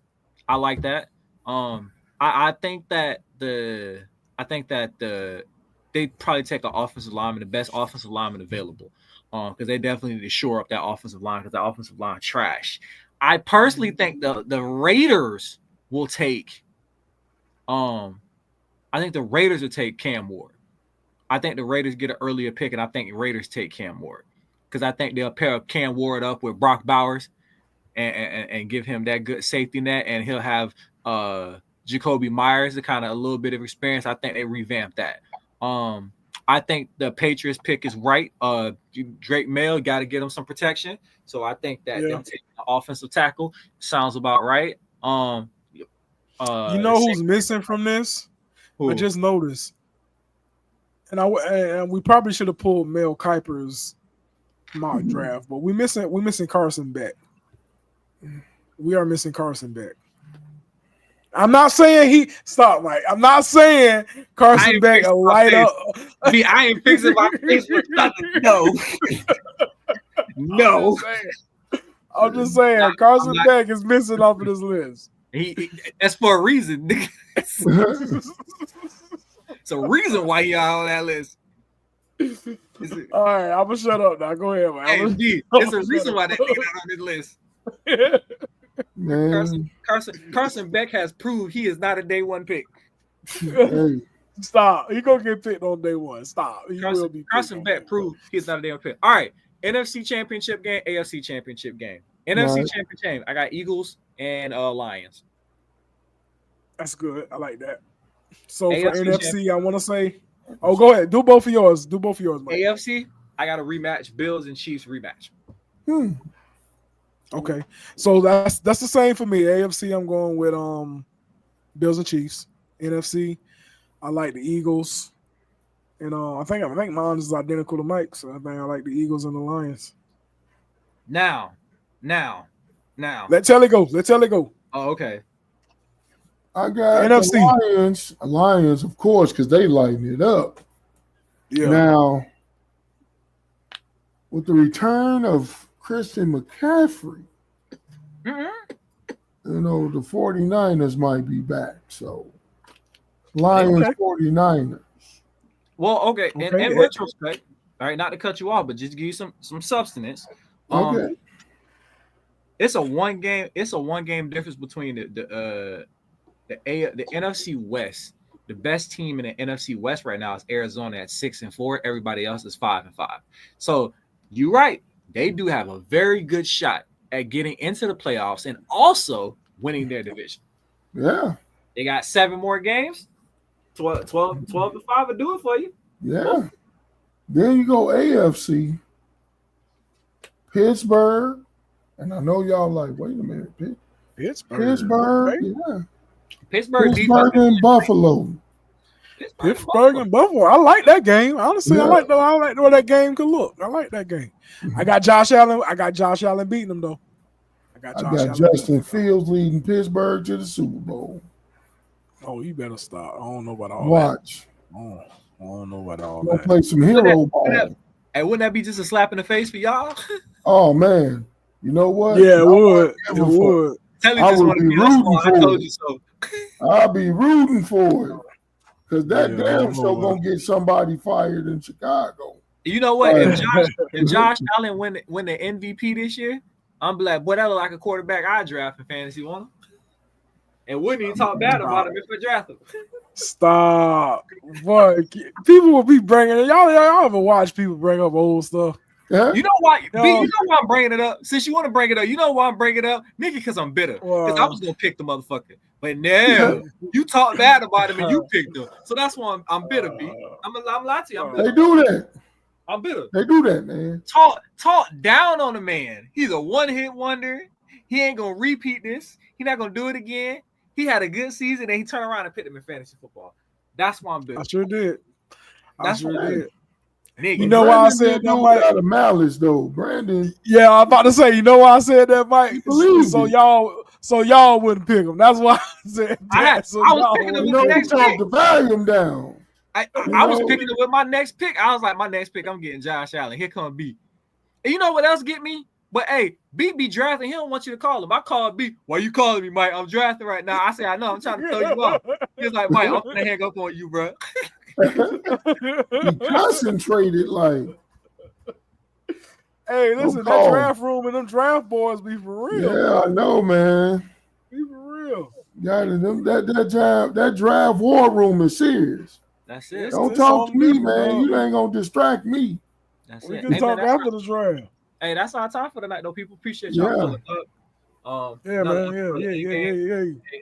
I like that. I think that they probably take an offensive lineman, the best offensive lineman available. Because they definitely need to shore up that offensive line because the offensive line trash. I personally think the Raiders will take. I think the Raiders will take Cam Ward. I think the Raiders get an earlier pick, and I think the Raiders take Cam Ward because I think they'll pair Cam Ward up with Brock Bowers and give him that good safety net, and he'll have Jacoby Myers, the kind of a little bit of experience. I think they revamp that. I think the Patriots pick is right. Drake Mail got to get him some protection. So I think that them taking the offensive tackle sounds about right. You know who's missing from this? Who? I just noticed. And we probably should have pulled Mel Kiper's mock draft, but we're missing Carson Beck. We are missing Carson Beck. I'm not saying I'm not saying Carson Beck a light up. I ain't fixing my face with nothing. No. I'm just saying Carson Beck is missing off of this list. He that's for a reason. It's a reason why he on that list. All right, I'm gonna shut up now. Go ahead, man. It's a reason why that nigga not on this list. Man. Carson Beck has proved he is not a day one pick. Hey. Stop. He gonna get picked on day one. Stop. Carson Beck proved he's not a day one pick. All right. NFC Championship game, AFC Championship game. NFC Championship game. I got Eagles and Lions. That's good. I like that. So AFC for NFC, I want to say, go ahead. Do both of yours. Mike. AFC, I got a rematch. Bills and Chiefs rematch. Okay, so that's the same for me. AFC, I'm going with Bills and Chiefs. NFC, I like the Eagles, and I think mine is identical to Mike's. So I think I like the Eagles and the Lions. Now. Let Telly go. Oh, okay. I got NFC. The Lions, of course, because they lighten it up. Yeah. Now, with the return of Christian McCaffrey, the 49ers might be back. So, Lions, 49ers. Well, okay. In retrospect, all right, not to cut you off, but just to give you some substance. Okay. It's a one game difference between the NFC West. The best team in the NFC West right now is Arizona at 6-4. Everybody else is 5-5. So you're right. They do have a very good shot at getting into the playoffs and also winning their division. Yeah. They got 7 more games. 12 to 5 will do it for you. Yeah. Then you go AFC. Pittsburgh. And I know y'all like, wait a minute. Pittsburgh. Right? Yeah. Pittsburgh and Buffalo. Pittsburgh and Buffalo. I like that game. Honestly, I like the way that game could look. I like that game. I got Josh Allen beating them though. I got Justin Fields leading Pittsburgh to the Super Bowl. Oh, you better stop. I don't know about all Watch. that. I don't know about all Gonna that. play some hero ball. Hey, wouldn't that be just a slap in the face for y'all? Oh man, you know what? Yeah, it would. It would. I would be rooting for I told it. you so. I'll be rooting for it because that damn I show know, gonna get somebody fired in Chicago. You know what? Right. If Josh Allen win the MVP this year, I'm be like, boy, that look like a quarterback I draft in fantasy one. And wouldn't even talk bad about him if I draft him. Stop, boy. People will be bringing it. Y'all ever watch people bring up old stuff? Yeah. You know why? B, you know why I'm bringing it up? Since you want to bring it up, you know why I'm bringing it up, nigga? Because I'm bitter. Because I was gonna pick the motherfucker, but now you talk bad about him and you picked him. So that's why I'm bitter. B. I'm lying to you. I'm bitter. They do that. I'm bitter. They do that, man. Talk down on the man. He's a one-hit wonder. He ain't gonna repeat this. He's not gonna do it again. He had a good season and he turned around and picked him in fantasy football. That's why I'm bitter. I sure did. That's sure did. Nigga, you know why I said that, Mike? Got a malice though, Brandon. Yeah, I'm about to say. You know why I said that, Mike? So y'all wouldn't pick him. That's why I said that. I was picking him with the next pick. To value him down. I was picking it with my next pick. I was like, my next pick, I'm getting Josh Allen. Here come B. And you know what else get me? But hey, B be drafting. He don't want you to call him. I called B. Why you calling me, Mike? I'm drafting right now. I say, I know. I'm trying to throw you off. He was like, Mike, I'm gonna hang up on you, bro. He concentrated like. Hey, listen, that draft room and them draft boys be for real. Yeah, bro. I know, man. Be for real. Yeah, that draft war room is serious. That's it. Don't talk to me, man. You ain't gonna distract me. That's we it. can talk after the draft. Hey, that's our time for the night, though. People appreciate y'all pulling up. Yeah.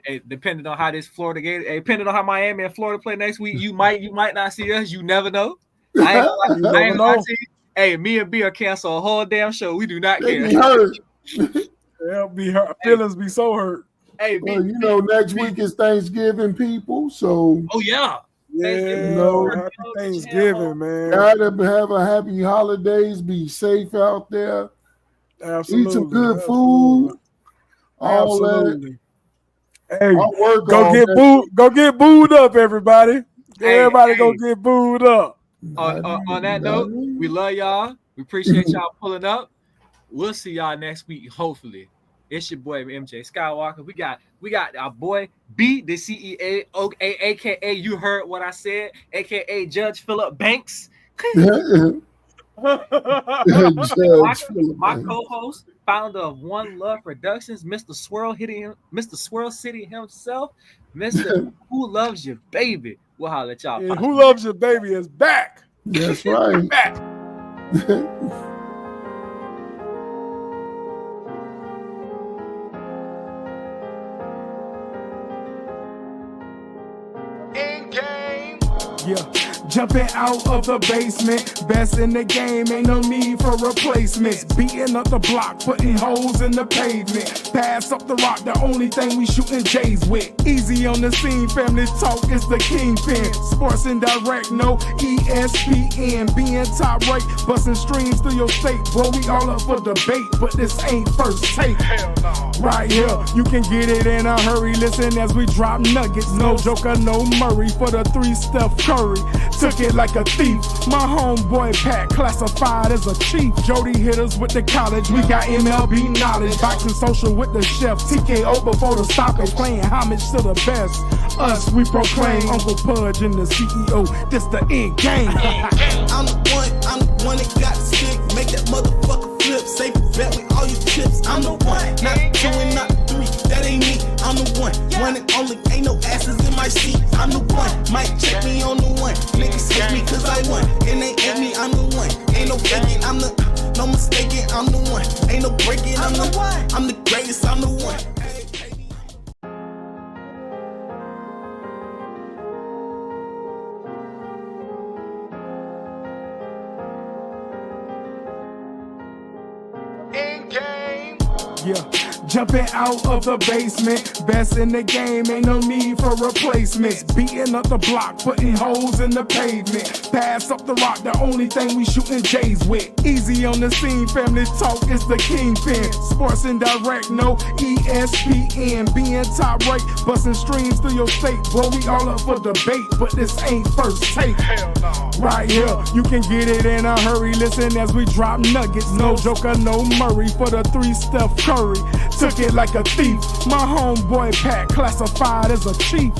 Hey, depending on how this Florida game, depending on how Miami and Florida play next week, you might not see us. You never know. I ain't gonna lie to you. Hey, me and B are cancel a whole damn show. We do not care. Be hurt. They'll be hurt. Feelings be so hurt. Hey, well, you know, next week is Thanksgiving, people. So yeah. Happy Thanksgiving, man. Gotta have a happy holidays. Be safe out there. Absolutely. Eat some good food. All that. Hey, go get booed up, everybody. Everybody go get booed up. On that note, we love y'all. We appreciate y'all pulling up. We'll see y'all next week, hopefully. It's your boy MJ Skywalker. We got our boy B, the CEA, aka you heard what I said, aka Judge Philip Banks. My co-host, founder of One Love Productions, Mr. Swirl City himself, Mr. Who Loves Your Baby. We'll holler at y'all. Yeah, Who Loves Your Baby is back. That's right. Back. Endgame. Yeah. Jumping out of the basement, best in the game, ain't no need for replacements. Beating up the block, putting holes in the pavement. Pass up the rock, the only thing we shooting J's with. Easy on the scene, family talk is the kingpin. Sports and direct, no ESPN. Being top right, busting streams through your state. Bro, we all up for debate, but this ain't first take. Hell no. Right here, you can get it in a hurry. Listen as we drop nuggets. No Joker, no Murray for the 3-step Curry. Took it like a thief. My homeboy Pat classified as a chief. Jody hit us with the college. We got MLB knowledge. Boxing social with the chef. TKO before the stoppage. Playing homage to the best. Us, we proclaim Uncle Pudge and the CEO. This the end game. I'm the one that got the stick. Make that motherfucker flip. Safe bet with all your chips. I'm the one. Not 2 and not 3. That ain't me. I'm the one. One and only. Ain't no asses in my seat. I'm the one. Might check me on the one. Niggas hate me cause I won. And they hate me. I'm the one. Ain't no faking. No mistaking. I'm the one. Ain't no breaking. I'm the one. I'm the greatest. I'm the one. Endgame. Yeah. Jumping out of the basement, best in the game, ain't no need for replacements. Beating up the block, putting holes in the pavement. Pass up the rock, the only thing we shooting J's with. Easy on the scene, family talk is the kingpin. Sports and direct, no ESPN. Being top right, busting streams through your state. Bro, we all up for debate, but this ain't first take. Hell no. Right here, you can get it in a hurry. Listen as we drop nuggets. No Joker, no Murray for the 3 Steph Curry. Took it like a thief. My homeboy Pat classified as a chief.